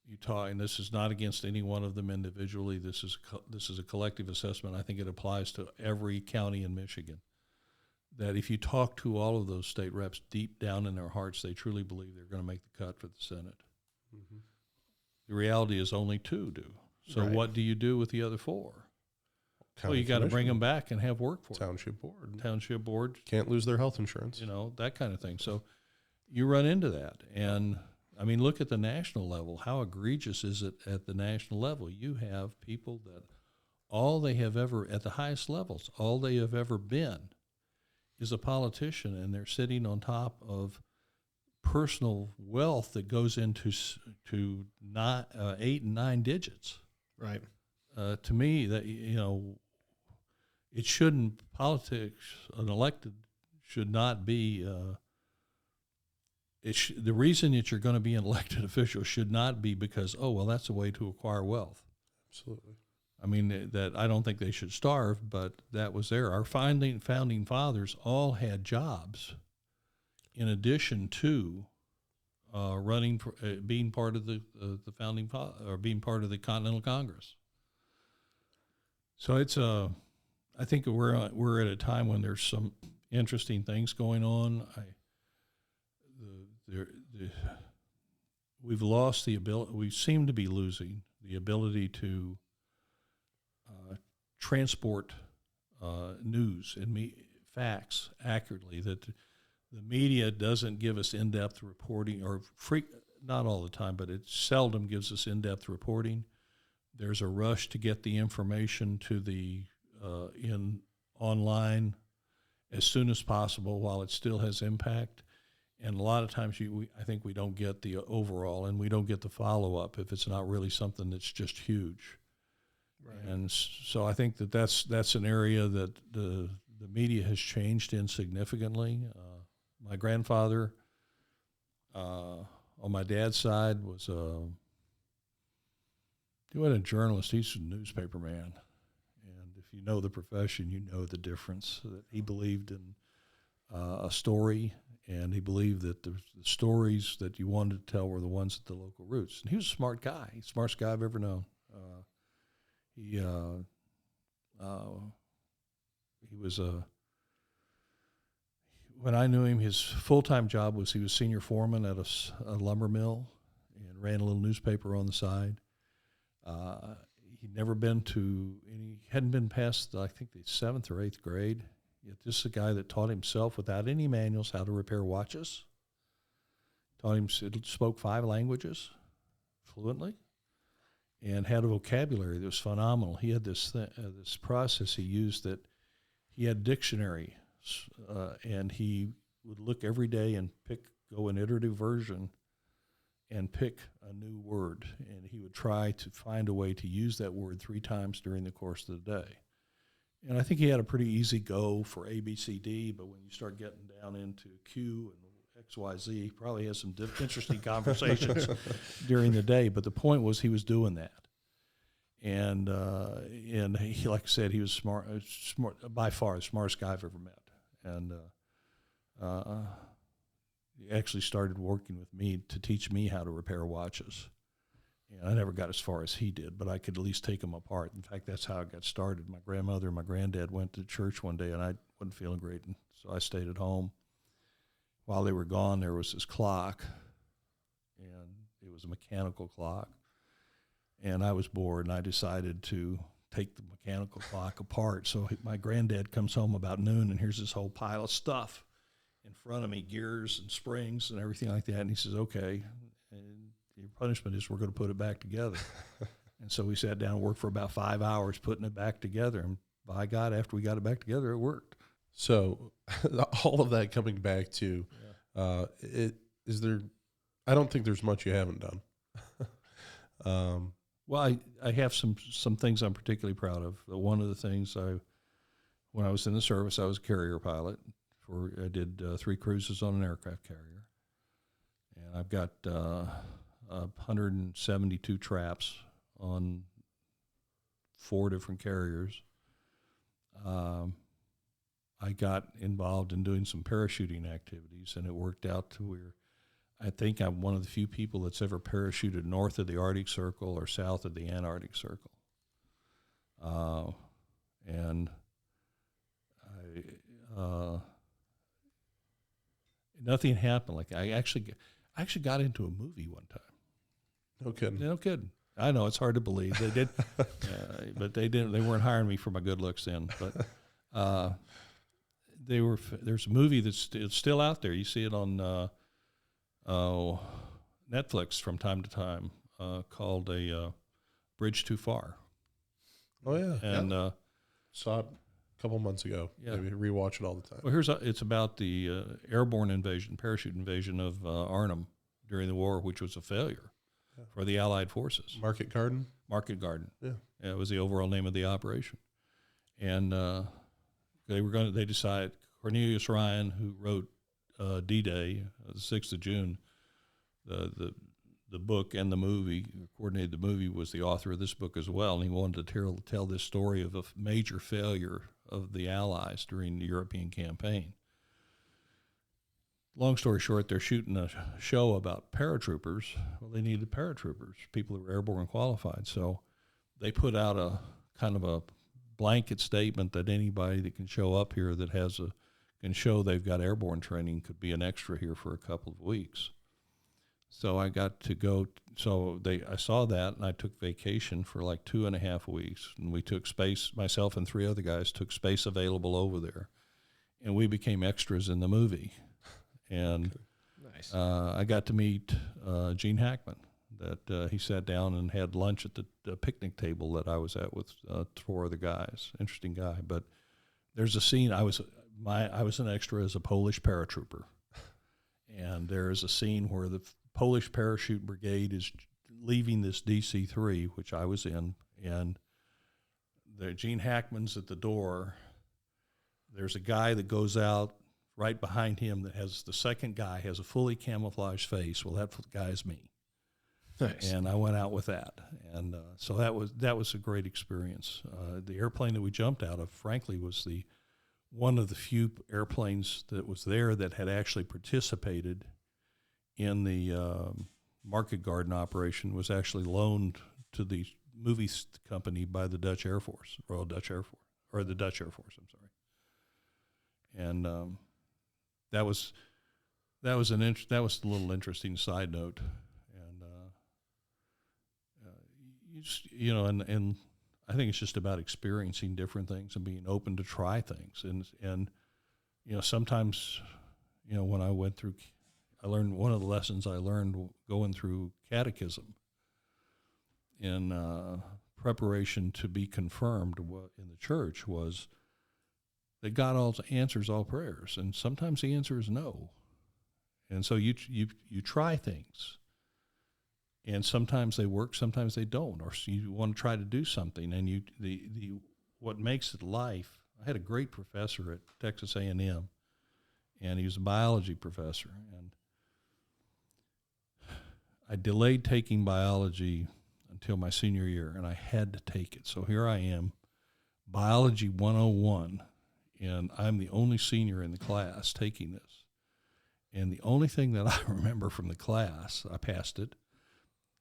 Speaker 2: Utah, and this is not against any one of them individually. This is a collective assessment. I think it applies to every county in Michigan. That if you talk to all of those state reps, deep down in their hearts, they truly believe they're going to make the cut for the Senate. Mm-hmm. The reality is only 2 do. So what do you do with the other 4? Well, you got to bring them back and have work for them. Township board.
Speaker 1: Can't lose their health insurance.
Speaker 2: That kind of thing. So you run into that. And, look at the national level. How egregious is it at the national level? You have people that at the highest levels, all they have ever been is a politician, and they're sitting on top of personal wealth that goes into 8 and 9 digits.
Speaker 3: Right.
Speaker 2: To me, that it shouldn't. Politics, an elected, should not be. The reason that you're going to be an elected official should not be because that's a way to acquire wealth.
Speaker 1: Absolutely.
Speaker 2: That I don't think they should starve, but that was there. Our founding fathers all had jobs, in addition to running for being part of the founding or being part of the Continental Congress. So it's I think we're at a time when there's some interesting things going on. we've lost the ability. We seem to be losing the ability to transport news and facts accurately. That the media doesn't give us in-depth reporting, or not all the time, but it seldom gives us in-depth reporting. There's a rush to get the information to the in online as soon as possible while it still has impact. And a lot of times I think we don't get the overall, and we don't get the follow-up if it's not really something that's just huge. Right. And so I think that's an area that the media has changed in significantly. My grandfather, on my dad's side, he wasn't a journalist. He's a newspaper man. And if you know the profession, you know the difference. That he believed in a story, and he believed that the stories that you wanted to tell were the ones at the local roots. And he was a smart guy. He's the smartest guy I've ever known. He was when I knew him, his full-time job was he was senior foreman at a lumber mill and ran a little newspaper on the side. He'd never been to any, hadn't been past, I think, the 7th or 8th grade. Yet this is a guy that taught himself without any manuals how to repair watches. Spoke 5 languages fluently, and had a vocabulary that was phenomenal. He had this process he used that he had dictionary, and he would look every day and go an iterative version and pick a new word, and he would try to find a way to use that word 3 times during the course of the day. And I think he had a pretty easy go for A, B, C, D, but when you start getting down into Q and X, Y, Z, he probably has some interesting conversations during the day. But the point was he was doing that. And he, like I said, he was smart, by far the smartest guy I've ever met. And he actually started working with me to teach me how to repair watches. And I never got as far as he did, but I could at least take them apart. In fact, that's how I got started. My grandmother and my granddad went to church one day, and I wasn't feeling great, and so I stayed at home. While they were gone, there was this clock, and it was a mechanical clock. And I was bored, and I decided to take the mechanical clock apart. So my granddad comes home about noon, and here's this whole pile of stuff in front of me, gears and springs and everything like that. And he says, okay, and your punishment is we're going to put it back together. And so we sat down and worked for about 5 hours putting it back together. And by God, after we got it back together, it worked.
Speaker 1: So all of that coming back to, I don't think there's much you haven't done.
Speaker 2: Well, I have some things I'm particularly proud of. One of the things when I was in the service, I was a carrier pilot. I did 3 cruises on an aircraft carrier. And I've got 172 traps on 4 different carriers. I got involved in doing some parachuting activities, and it worked out to where I think I'm one of the few people that's ever parachuted north of the Arctic Circle or south of the Antarctic Circle. And nothing happened. Like I actually got into a movie one time.
Speaker 1: No kidding.
Speaker 2: No kidding. I know it's hard to believe they did, but they didn't. They weren't hiring me for my good looks then. But there's a movie that's still out there. You see it on Netflix from time to time, called A Bridge Too Far.
Speaker 1: Oh yeah,
Speaker 2: and
Speaker 1: saw it a couple months ago.
Speaker 2: Yeah.
Speaker 1: Maybe rewatch it all the time.
Speaker 2: Well, it's about the airborne invasion, parachute invasion of Arnhem during the war, which was a failure for the Allied forces.
Speaker 1: Market Garden.
Speaker 2: Yeah, it was the overall name of the operation. And they decided, Cornelius Ryan, who wrote D-Day, the 6th of June, the book and the movie, coordinated the movie, was the author of this book as well, and he wanted to tell this story of a major failure of the Allies during the European campaign. Long story short, they're shooting a show about paratroopers. Well, they needed paratroopers, people who were airborne qualified. So they put out a kind of a blanket statement that anybody that can show up here that has a can show they've got airborne training could be an extra here for a couple of weeks. So I got to go. I saw that, and I took vacation for like 2.5 weeks, and we took space. Myself and 3 other guys took space available over there, and we became extras in the movie. And
Speaker 3: Nice.
Speaker 2: I got to meet Gene Hackman. That he sat down and had lunch at the picnic table that I was at with 4 other guys. Interesting guy. But there's a scene. I was an extra as a Polish paratrooper, and there is a scene where the Polish parachute brigade is leaving this DC-3, which I was in, and Gene Hackman's at the door. There's a guy that goes out right behind him that has the second guy has a fully camouflaged face. Well, that guy is me.
Speaker 3: Nice.
Speaker 2: And I went out with that, and so that was a great experience. The airplane that we jumped out of, frankly, was one of the few airplanes that was there that had actually participated in the market garden operation. Was actually loaned to the movie company by the Dutch Air Force, Royal Dutch Air Force, or the Dutch Air Force. I'm sorry, and that was a little interesting side note. And I think it's just about experiencing different things and being open to try things. And sometimes, when I went through, I learned one of the lessons I learned going through catechism in preparation to be confirmed in the church was that God answers all prayers. And sometimes the answer is no. And so you try things. And sometimes they work, sometimes they don't, or you want to try to do something, and what makes it life. I had a great professor at Texas A&M, and he was a biology professor, and I delayed taking biology until my senior year, and I had to take it. So here I am, Biology 101, and I'm the only senior in the class taking this. And the only thing that I remember from the class, I passed it,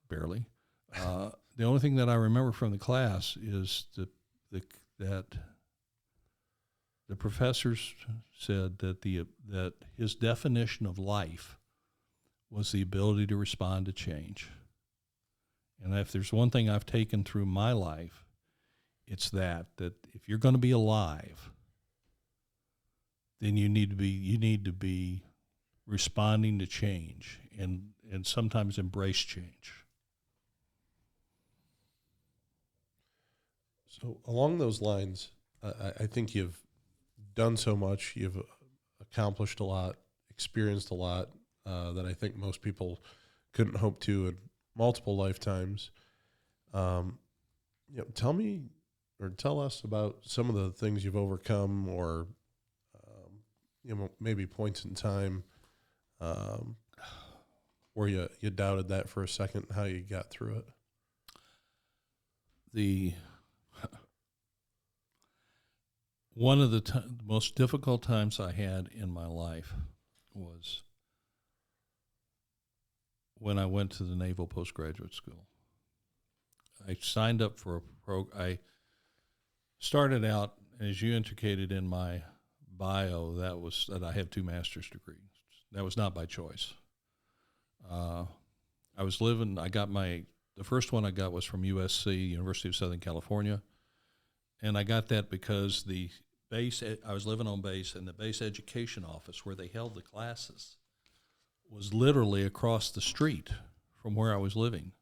Speaker 2: barely. The only thing that I remember from the class is that the professors said that his definition of life was the ability to respond to change. And if there's one thing I've taken through my life, it's that if you're going to be alive, then you need to be responding to change and sometimes embrace change.
Speaker 1: So along those lines, I think you've done so much, you've accomplished a lot, experienced a lot that I think most people couldn't hope to in multiple lifetimes. Tell me or tell us about some of the things you've overcome, or maybe points in time where you doubted that for a second, how you got through it.
Speaker 2: One of the most difficult times I had in my life was when I went to the Naval Postgraduate School. I signed up for a program. I started out, as you indicated in my bio, that I have 2 master's degrees. That was not by choice. The first one I got was from USC, University of Southern California. And I got that because I was living on base, and the base education office where they held the classes was literally across the street from where I was living.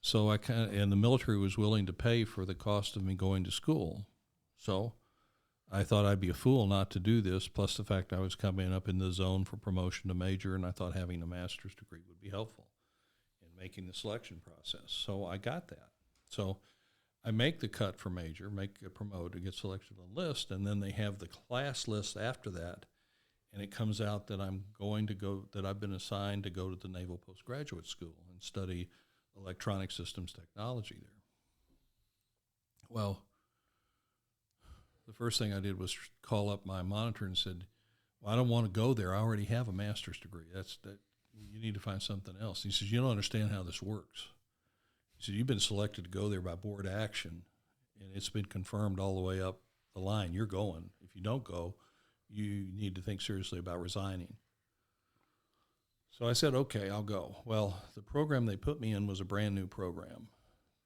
Speaker 2: So and the military was willing to pay for the cost of me going to school. So I thought I'd be a fool not to do this, plus the fact I was coming up in the zone for promotion to major, and I thought having a master's degree would be helpful in making the selection process. So I got that. So I make the cut for major, promote, and get selected on the list, and then they have the class list after that, and it comes out that I've been assigned to go to the Naval Postgraduate School and study electronic systems technology there. Well, the first thing I did was call up my monitor and said, "Well, I don't want to go there. I already have a master's degree. You need to find something else." He says, "You don't understand how this works." He said, "You've been selected to go there by board action, and it's been confirmed all the way up the line. You're going. If you don't go, you need to think seriously about resigning. So I said, okay, I'll go. Well, the program they put me in was a brand new program,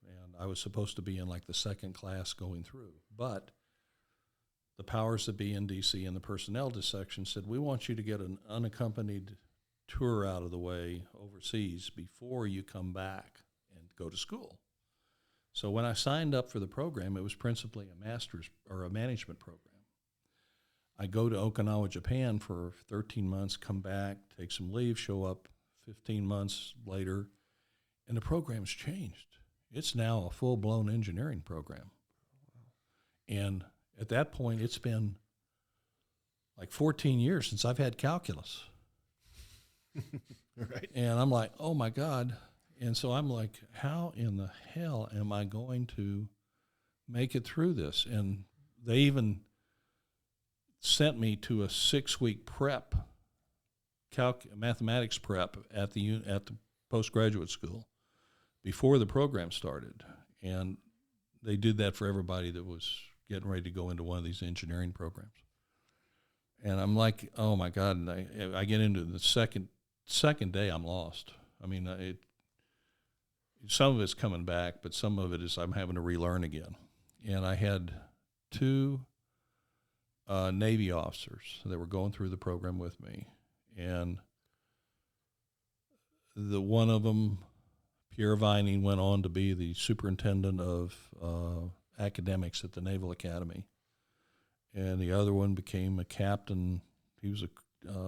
Speaker 2: and I was supposed to be in like the second class going through. But the powers that be in D.C. and the personnel section said, we want you to get an unaccompanied tour out of the way overseas before you come back and go to school. So when I signed up for the program, it was principally a master's or a management program. I go to Okinawa, Japan for 13 months, come back, take some leave, show up 15 months later, and the program's changed. It's now a full-blown engineering program. And at that point, it's been like 14 years since I've had calculus.
Speaker 3: Right.
Speaker 2: And I'm like, oh, my God. And so I'm like, how in the hell am I going to make it through this? And they even sent me to a 6-week prep, mathematics prep at the postgraduate school before the program started. And they did that for everybody that was getting ready to go into one of these engineering programs. And I'm like, oh, my God. And I get into the second day, I'm lost. I mean, some of it's coming back, but some of it is I'm having to relearn again. And I had 2 Navy officers that were going through the program with me. And the one of them, Pierre Vining, went on to be the superintendent of academics at the Naval Academy. And the other one became a captain. He was a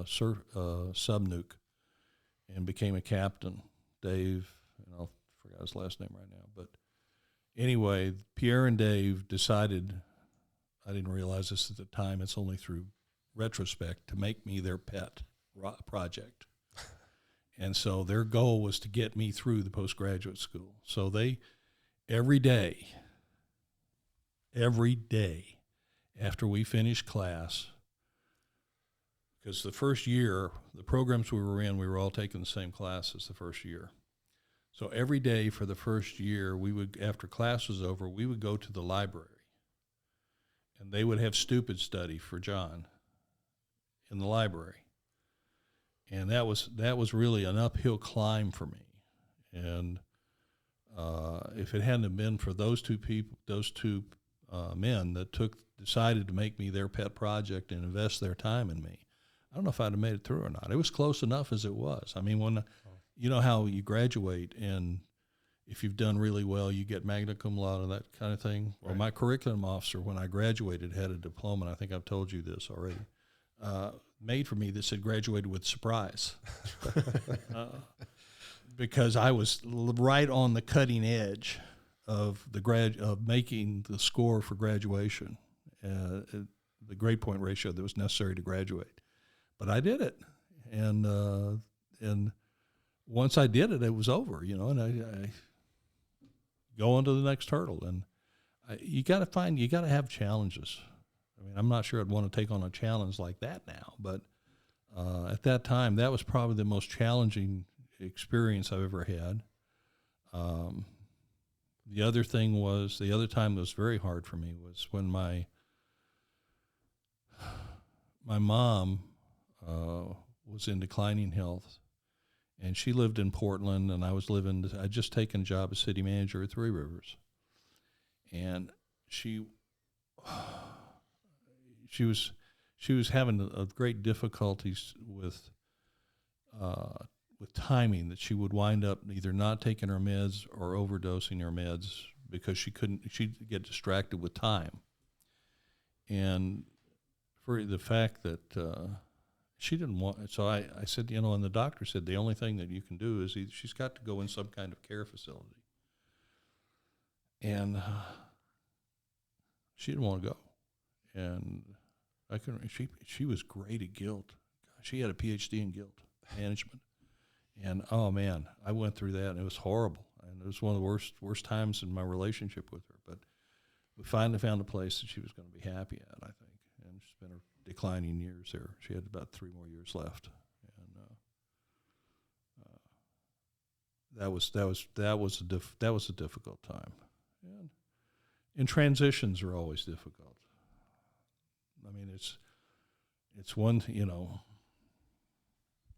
Speaker 2: sub-nuke and became a captain. Dave, I forgot his last name right now. But anyway, Pierre and Dave decided, I didn't realize this at the time, it's only through retrospect, to make me their pet project. And so their goal was to get me through the postgraduate school. So they, every day, after we finished class, because the first year, the programs we were in, we were all taking the same classes the first year. So every day for the first year, we would, after class was over, we would go to the library. And they would have stupid study for John in the library. And that was really an uphill climb for me. And if it hadn't have been for those two men that decided to make me their pet project and invest their time in me, I don't know if I'd have made it through or not. It was close enough as it was. I mean, you know how you graduate, and if you've done really well, you get magna cum laude and that kind of thing. Right. Well, my curriculum officer, when I graduated, had a diploma, and I think I've told you this already, made for me that said graduated with surprise. Because I was right on the cutting edge of of making the score for graduation, the grade point ratio that was necessary to graduate. But I did it, and once I did it, it was over, and I go on to the next hurdle. And you got to have challenges. I mean, I'm not sure I'd want to take on a challenge like that now, but at that time, that was probably the most challenging experience I've ever had. The other time that was very hard for me was when my mom was in declining health, and she lived in Portland, and I'd just taken a job as city manager at Three Rivers, and she was having a great difficulties with timing, that she would wind up either not taking her meds or overdosing her meds because she'd get distracted with time. And for the fact that she didn't want, so I said, and the doctor said the only thing that you can do is she's got to go in some kind of care facility. And she didn't want to go. And I couldn't, she was great at guilt. She had a PhD in guilt management. And, oh, man, I went through that, and it was horrible. And it was one of the worst times in my relationship with her. But we finally found a place that she was going to be happy at, I think. And she's been her declining years there. She had about 3 more years left. And that was a difficult time. And transitions are always difficult. I mean, it's one,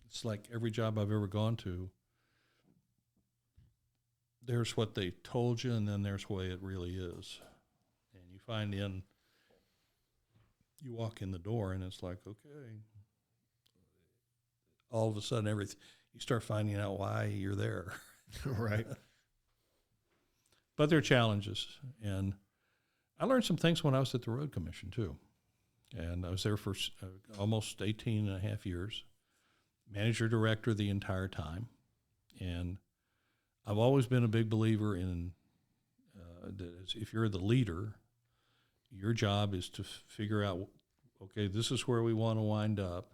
Speaker 2: it's like every job I've ever gone to, there's what they told you, and then there's the way it really is. And you find you walk in the door, and it's like, okay, all of a sudden, you start finding out why you're there.
Speaker 3: Right.
Speaker 2: But there are challenges. And I learned some things when I was at the Road Commission, too. And I was there for almost 18 and a half years, manager director the entire time. And I've always been a big believer in that if you're the leader, your job is to figure out, okay, this is where we want to wind up,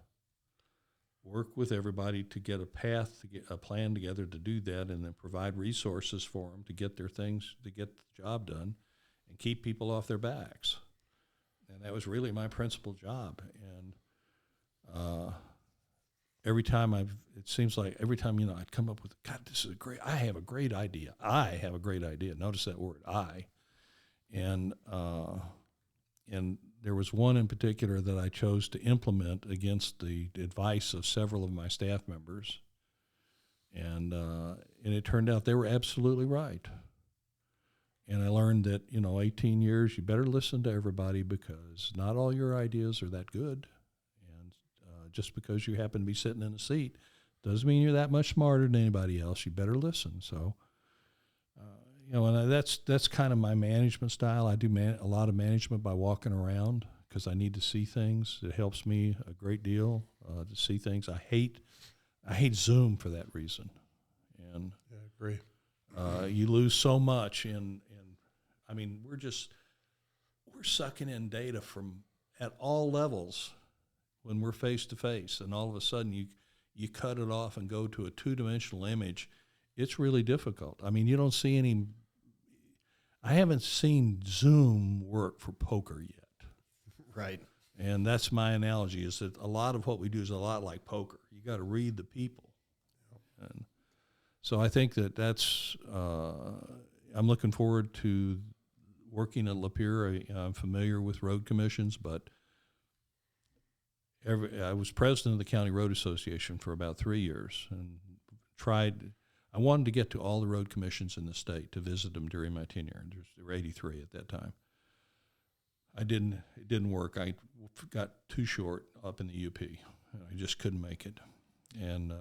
Speaker 2: work with everybody to get a path, to get a plan together to do that, and then provide resources for them to get their things, to get the job done, and keep people off their backs. And that was really my principal job. And it seems like every time, I'd come up with, God, I have a great idea. I have a great idea. Notice that word, I. And there was one in particular that I chose to implement against the advice of several of my staff members. And it turned out they were absolutely right. And I learned that, 18 years, you better listen to everybody because not all your ideas are that good. And just because you happen to be sitting in a seat doesn't mean you're that much smarter than anybody else. You better listen. So, and that's kind of my management style. I do a lot of management by walking around because I need to see things. It helps me a great deal to see things. I hate Zoom for that reason. And
Speaker 1: Yeah, I agree.
Speaker 2: You lose so much we're sucking in data from at all levels when we're face to face, and all of a sudden you cut it off and go to a two-dimensional image. It's really difficult. You don't see I haven't seen Zoom work for poker yet.
Speaker 3: Right.
Speaker 2: And that's my analogy, is that a lot of what we do is a lot like poker. You got to read the people. Yep. And so I think that's, I'm looking forward to working at Lapeer. I'm familiar with road commissions, but I was president of the County Road Association for about 3 years and I wanted to get to all the road commissions in the state to visit them during my tenure. There were 83 at that time. It didn't work. I got too short up in the UP. I just couldn't make it. And,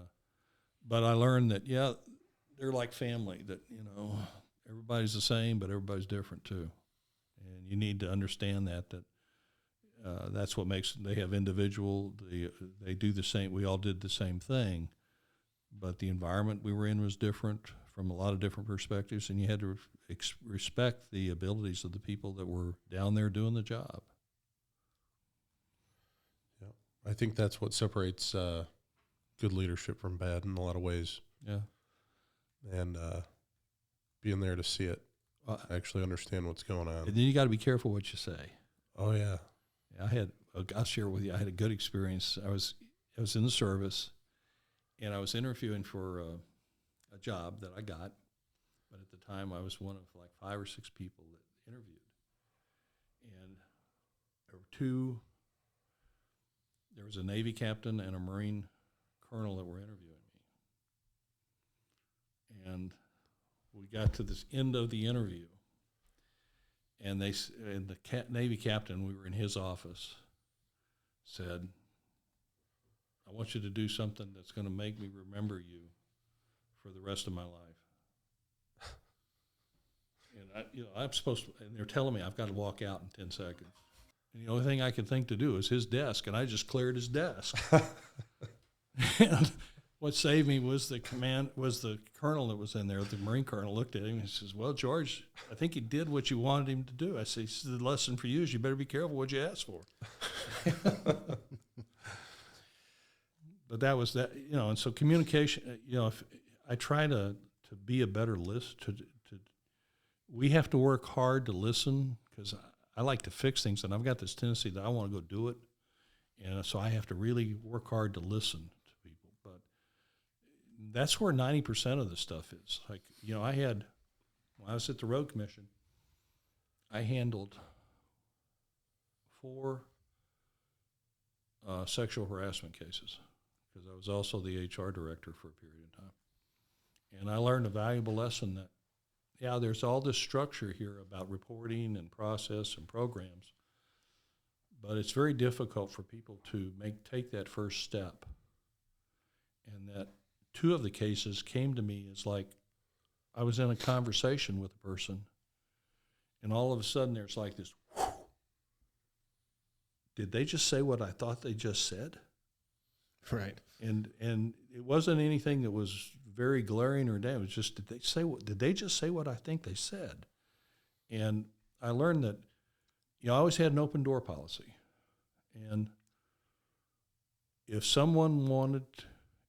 Speaker 2: but I learned that, they're like family, that, everybody's the same, but everybody's different too. And you need to understand that's what makes, they have they do the same, we all did the same thing, but the environment we were in was different from a lot of different perspectives, and you had to respect the abilities of the people that were down there doing the job.
Speaker 1: Yeah, I think that's what separates good leadership from bad in a lot of ways.
Speaker 2: Yeah. And
Speaker 1: being there to see it, actually understand what's going on.
Speaker 2: And then you got to be careful what you say.
Speaker 1: Oh yeah.
Speaker 2: I'll share with you. I had a good experience. I was in the service, and I was interviewing for a job that I got, but at the time I was one of like 5 or 6 people that interviewed, and there was a Navy captain and a Marine colonel that were interviewing me, and we got to this end of the interview, and the Navy captain, we were in his office, said, "I want you to do something that's going to make me remember you for the rest of my life." And I'm supposed to, and they're telling me I've got to walk out in 10 seconds. And the only thing I could think to do is his desk, and I just cleared his desk. And what saved me was the colonel that was in there. The Marine colonel looked at him and says, "Well, George, I think he did what you wanted him to do." I said, "The lesson for you is you better be careful what you ask for." But that was that, and so communication, if I try to be a better listener, we have to work hard to listen, because I like to fix things, and I've got this tendency that I want to go do it. And so I have to really work hard to listen to people. But that's where 90% of the stuff is. Like, when I was at the Road Commission, I handled 4 sexual harassment cases, because I was also the HR director for a period of time. And I learned a valuable lesson that, yeah, there's all this structure here about reporting and process and programs, but it's very difficult for people to take that first step. And that 2 of the cases came to me as like I was in a conversation with a person, and all of a sudden there's like this, whoosh, did they just say what I thought they just said?
Speaker 3: Right.
Speaker 2: And it wasn't anything that was very glaring or damn. It was just, did they just say what I think they said? And I learned that, I always had an open door policy. And if someone wanted,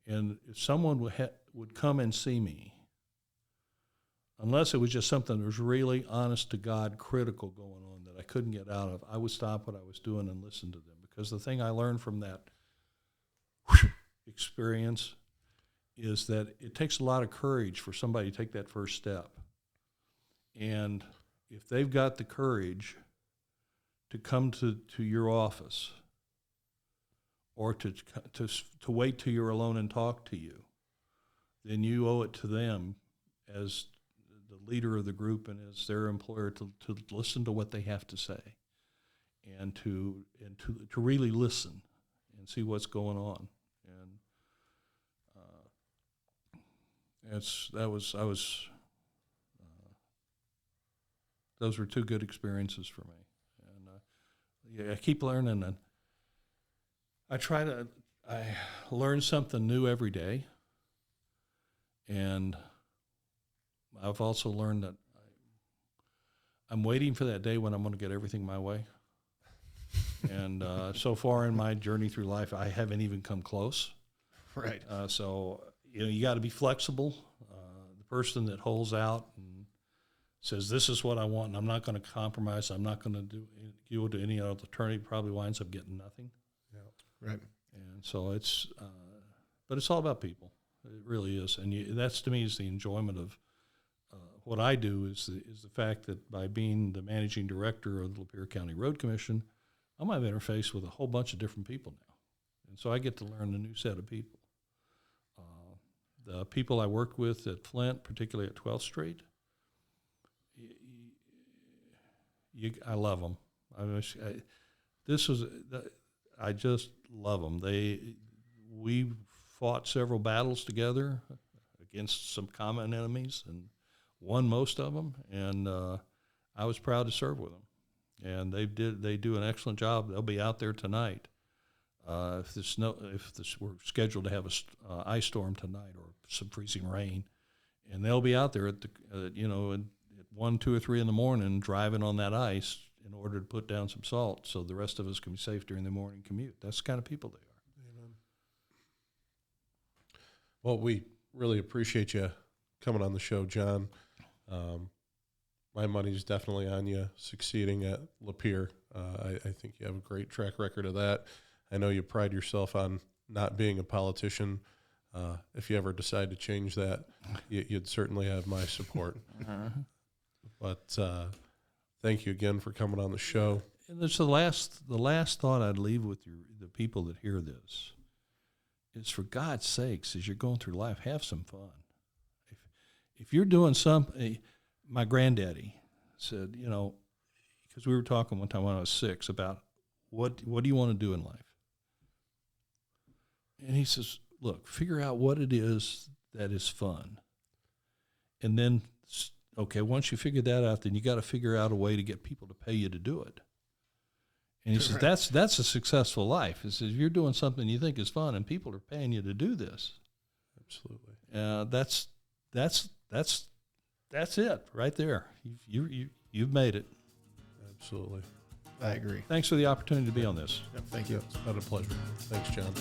Speaker 2: and if someone would come and see me, unless it was just something that was really honest to God critical going on that I couldn't get out of, I would stop what I was doing and listen to them. Because the thing I learned from that experience is that it takes a lot of courage for somebody to take that first step. And if they've got the courage to come to your office, or to wait till you're alone and talk to you, then you owe it to them as the leader of the group and as their employer to listen to what they have to say, and to really listen and see what's going on. And those were 2 good experiences for me. And I keep learning, and I learn something new every day. And I've also learned that I'm waiting for that day when I'm going to get everything my way. And so far in my journey through life, I haven't even come close.
Speaker 3: Right.
Speaker 2: So you got to be flexible. The person that holds out and says, this is what I want, and I'm not going to compromise, I'm not going to go to any other alternative, probably winds up getting nothing.
Speaker 3: Yeah. Right.
Speaker 2: And so but it's all about people. It really is. And that's, to me, is the enjoyment of what I do is the fact that by being the managing director of the Lapeer County Road Commission, I'm have interface with a whole bunch of different people now. And so I get to learn a new set of people. The people I work with at Flint, particularly at 12th Street, I love them. I just love them. We fought several battles together against some common enemies and won most of them. And I was proud to serve with them. And they do an excellent job. They'll be out there tonight. We're scheduled to have a ice storm tonight or some freezing rain, and they'll be out there at 1, 2, or 3 in the morning driving on that ice in order to put down some salt so the rest of us can be safe during the morning commute. That's the kind of people they are.
Speaker 1: Amen. Well, we really appreciate you coming on the show, John. My money's definitely on you succeeding at Lapeer. I think you have a great track record of that. I know you pride yourself on not being a politician. If you ever decide to change that, you'd certainly have my support. But thank you again for coming on the show.
Speaker 2: And that's the last thought I'd leave with the people that hear this is, for God's sakes, as you're going through life, have some fun. If you're doing something, my granddaddy said, because we were talking one time when I was 6 about what do you want to do in life? And he says, look, figure out what it is that is fun. And then, okay, once you figure that out, then you got to figure out a way to get people to pay you to do it. And he says, that's a successful life. He says, you're doing something you think is fun and people are paying you to do this.
Speaker 1: Absolutely.
Speaker 2: That's it right there. You've made it.
Speaker 1: Absolutely.
Speaker 3: I agree.
Speaker 2: Thanks for the opportunity to be on this.
Speaker 3: Yep, thank you.
Speaker 1: It's been a pleasure. Thanks, John.